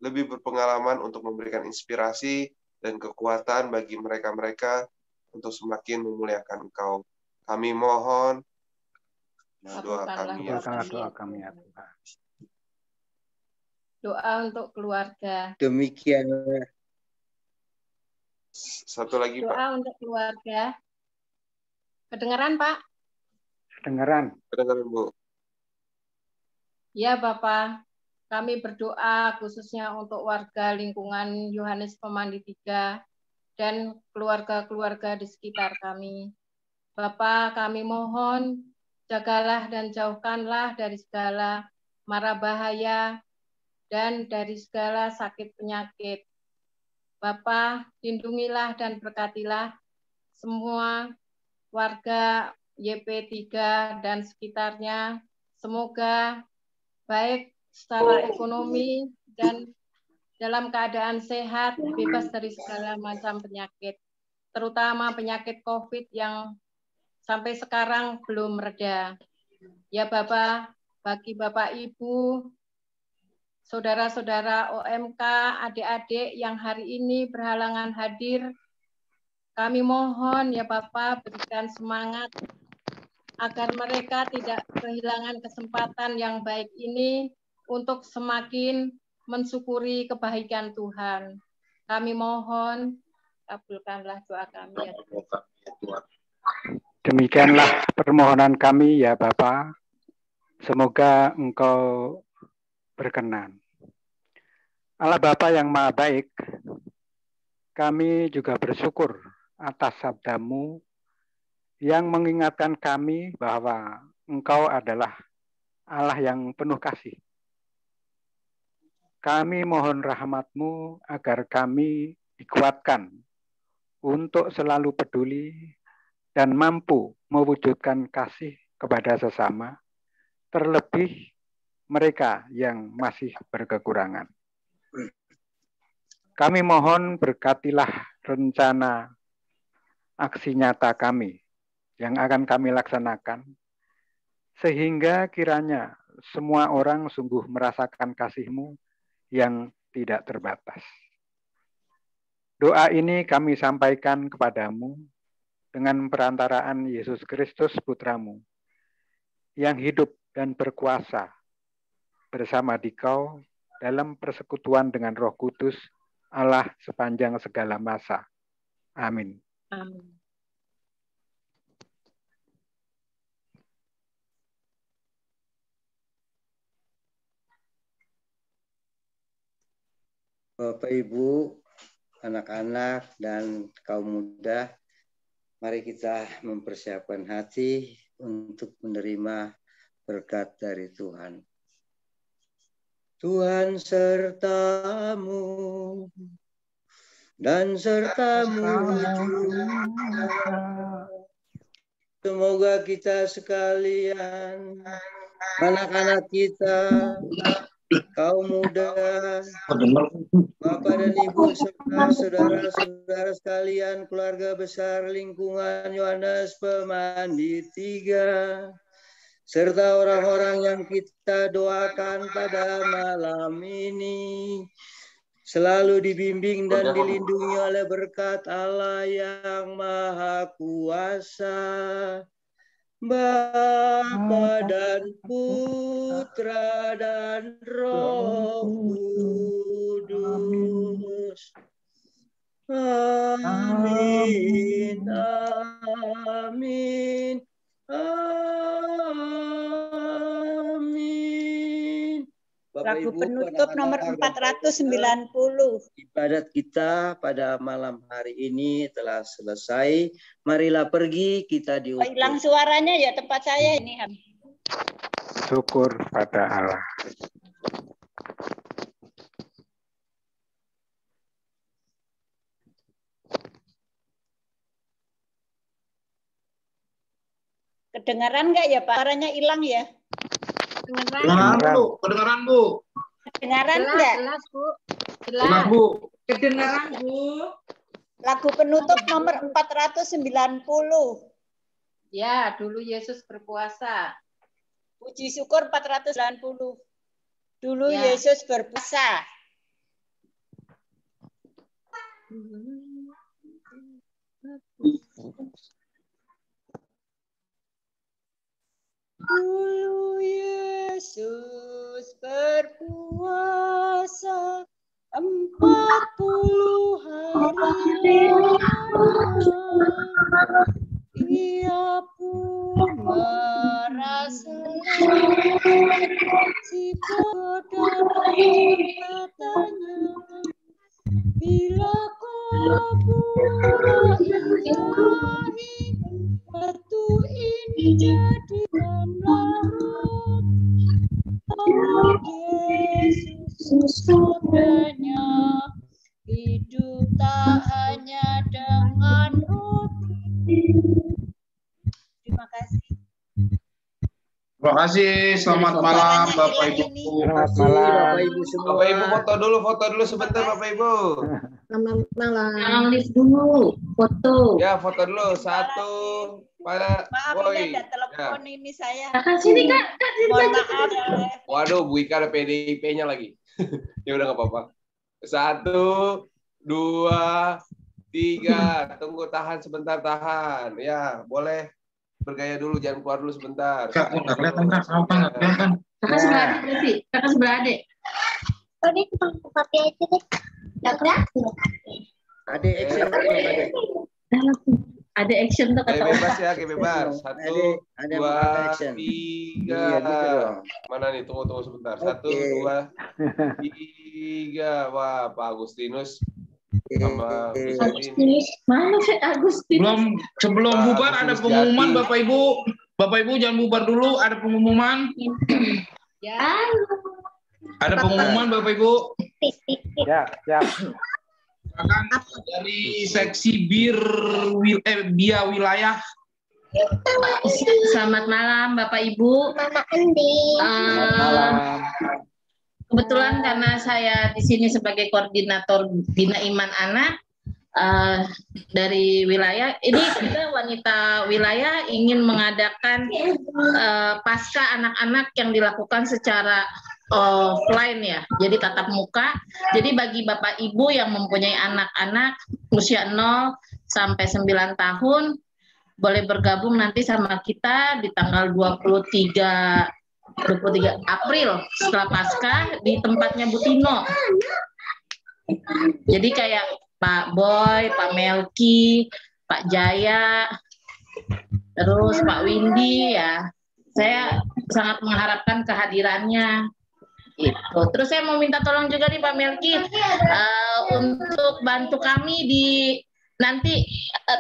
lebih berpengalaman, untuk memberikan inspirasi dan kekuatan bagi mereka-mereka untuk semakin memuliakan Engkau. Kami mohon doa kami ya Tuhan. Doa untuk keluarga. Demikianlah. Satu lagi, Pak. Doa untuk keluarga. Kedengaran, Pak? Kedengaran. Kedengaran, Bu. Ya, Bapak. Kami berdoa khususnya untuk warga lingkungan Yohanes Pemandi 3 dan keluarga-keluarga di sekitar kami. Bapak, kami mohon jagalah dan jauhkanlah dari segala mara bahaya dan dari segala sakit penyakit. Bapak, lindungilah dan berkatilah semua warga YP3 dan sekitarnya. Semoga baik secara ekonomi dan dalam keadaan sehat, bebas dari segala macam penyakit, terutama penyakit COVID yang sampai sekarang belum reda. Ya Bapak, bagi Bapak Ibu, saudara-saudara OMK, adik-adik yang hari ini berhalangan hadir, kami mohon ya Bapak berikan semangat agar mereka tidak kehilangan kesempatan yang baik ini untuk semakin mensyukuri kebaikan Tuhan. Kami mohon, kabulkanlah doa kami ya Tuhan. Demikianlah permohonan kami ya Bapa. Semoga Engkau berkenan. Allah Bapa yang Maha Baik, kami juga bersyukur atas sabda-Mu yang mengingatkan kami bahwa Engkau adalah Allah yang penuh kasih. Kami mohon rahmat-Mu agar kami dikuatkan untuk selalu peduli dan mampu mewujudkan kasih kepada sesama, terlebih mereka yang masih berkekurangan. Kami mohon berkatilah rencana aksi nyata kami yang akan kami laksanakan, sehingga kiranya semua orang sungguh merasakan kasih-Mu yang tidak terbatas. Doa ini kami sampaikan kepadamu dengan perantaraan Yesus Kristus Putra-Mu, yang hidup dan berkuasa bersama Dikau dalam persekutuan dengan Roh Kudus, Allah sepanjang segala masa. Amin. Amin. Bapak, Ibu, anak-anak, dan kaum muda, mari kita mempersiapkan hati untuk menerima berkat dari Tuhan. Tuhan sertamu dan sertamu juga. Semoga kita sekalian, anak-anak kita, kaum muda, Bapak dan Ibu, serta saudara-saudara sekalian, keluarga besar lingkungan Yohanes Pemandi 3, serta orang-orang yang kita doakan pada malam ini, selalu dibimbing dan dilindungi oleh berkat Allah yang Maha Kuasa, Bapa dan Putra dan Roh Kudus. Amin, amin, amin. Bapak Lagu Ibu, penutup nomor 490. Ibadat kita pada malam hari ini telah selesai. Marilah pergi kita Oh, diutus. hilang suaranya ya tempat saya ini. Syukur pada Allah. Kedengaran nggak ya Pak? Suaranya hilang ya? Kedengaran Bu, kedengaran Bu. Kedengaran nggak? Jelas Bu. Jelas Bu. Kedengaran Bu. Lagu penutup nomor 490. Ya, dulu Yesus berpuasa. Puji syukur 490. Dulu Ya. Yesus berpuasa. Dulu Yesus berpuasa 40 hari. Ia pun merasa si godaan katanya, bila kau pura ilahi, batu ini jadikanlah roti. Allah Yesus sabdanya, hidup tak hanya dengan roti. Terima kasih. Terima kasih. Selamat malam Bapak Ibu. Selamat malam. Bapak Ibu semua. Bapak Ibu foto dulu sebentar Bapak Ibu. Selamat malam. Jangan lift dulu, foto. Ya, foto dulu. Satu, pada Maaf Boy. ini ada telepon ini saya. Kakak sini Kak. Mohon maaf. Waduh, Bu Ika ada PDIP-nya lagi. Ya udah nggak apa-apa. 1, 2, 3. Tunggu, tahan sebentar, tahan. Ya, boleh bergaya dulu, jangan keluar dulu sebentar. Kak, nggak kelihatan Kak, apa nggak kelihatan? Kakak sebelah adik berarti. Kakak sebelah adik. Oh, ini cuma papi aja deh. Nggak kelihatan. Ada action, Adik. Ada action tuh Kayak kata bebas ya, kayak bebas. 1, Ada 2, action. 3. Iya, gitu dong. Mana nih? Tunggu sebentar. 1, 2, 3. Wah, Pak Agustinus sama Agustinus. Mana sih Agustinus? Sebelum Pak bubar ada Agustinus pengumuman Jati. Bapak Ibu. Bapak Ibu jangan bubar dulu, ada pengumuman. Ya. Ada pengumuman Bapak Ibu. Ya, ya. Silakan dari seksi BIA wilayah. Selamat malam Bapak Ibu. Mama Andi. Selamat malam. Kebetulan karena saya di sini sebagai koordinator Bina Iman Anak dari wilayah ini, kita wanita wilayah ingin mengadakan pasca anak-anak yang dilakukan secara offline ya, jadi tatap muka. Jadi bagi Bapak Ibu yang mempunyai anak-anak usia 0 sampai 9 tahun boleh bergabung nanti sama kita di tanggal 23 April setelah Pasca di tempatnya Bu Tino. Jadi kayak Pak Boy, Pak Melki, Pak Jaya, terus Pak Windy ya. Saya sangat mengharapkan kehadirannya. Itu. Terus saya mau minta tolong juga nih Pak Melki untuk bantu kami di nanti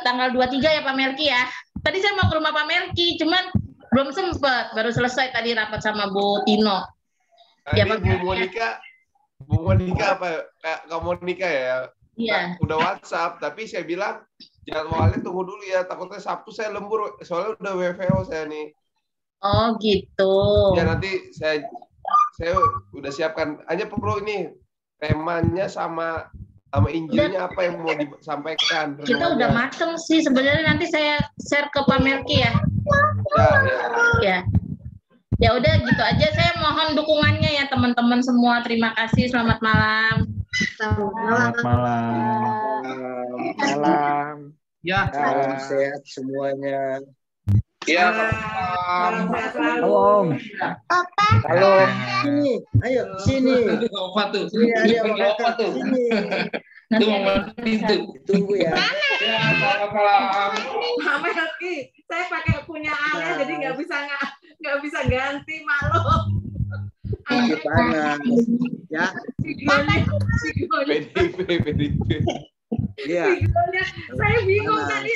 tanggal 23 ya Pak Melki ya. Tadi saya mau ke rumah Pak Melki, cuman belum sempat, baru selesai tadi rapat sama Bu Tino. Ya, Pak Bu Monika apa? Kak Monika ya? Iya. Udah WhatsApp, tapi saya bilang jadwalnya tunggu dulu ya, takutnya Sabtu saya lembur, soalnya udah WFO saya nih. Oh gitu. Ya nanti saya udah siapkan, hanya perlu ini temanya sama Injilnya apa yang mau disampaikan. Kita udah mateng sih sebenarnya, nanti saya share ke Pak Melki ya. Ya. Ya udah gitu aja, saya mohon dukungannya ya teman-teman semua. Terima kasih, selamat malam. Selamat malam. Malam. Ya. Salam sehat semuanya. Ya. Salam sehat selalu. Halo. Halo. Sini, ayo sini. Apa tuh? Sini ada Apa tuh? sini. Itu momen itu. Tunggu ya. Ya, selamat malam. Mama Yoki, saya pakai punya Ale jadi nggak bisa ganti malu. Masih panas. Ya. Videonya, Iya. saya bingung tadi.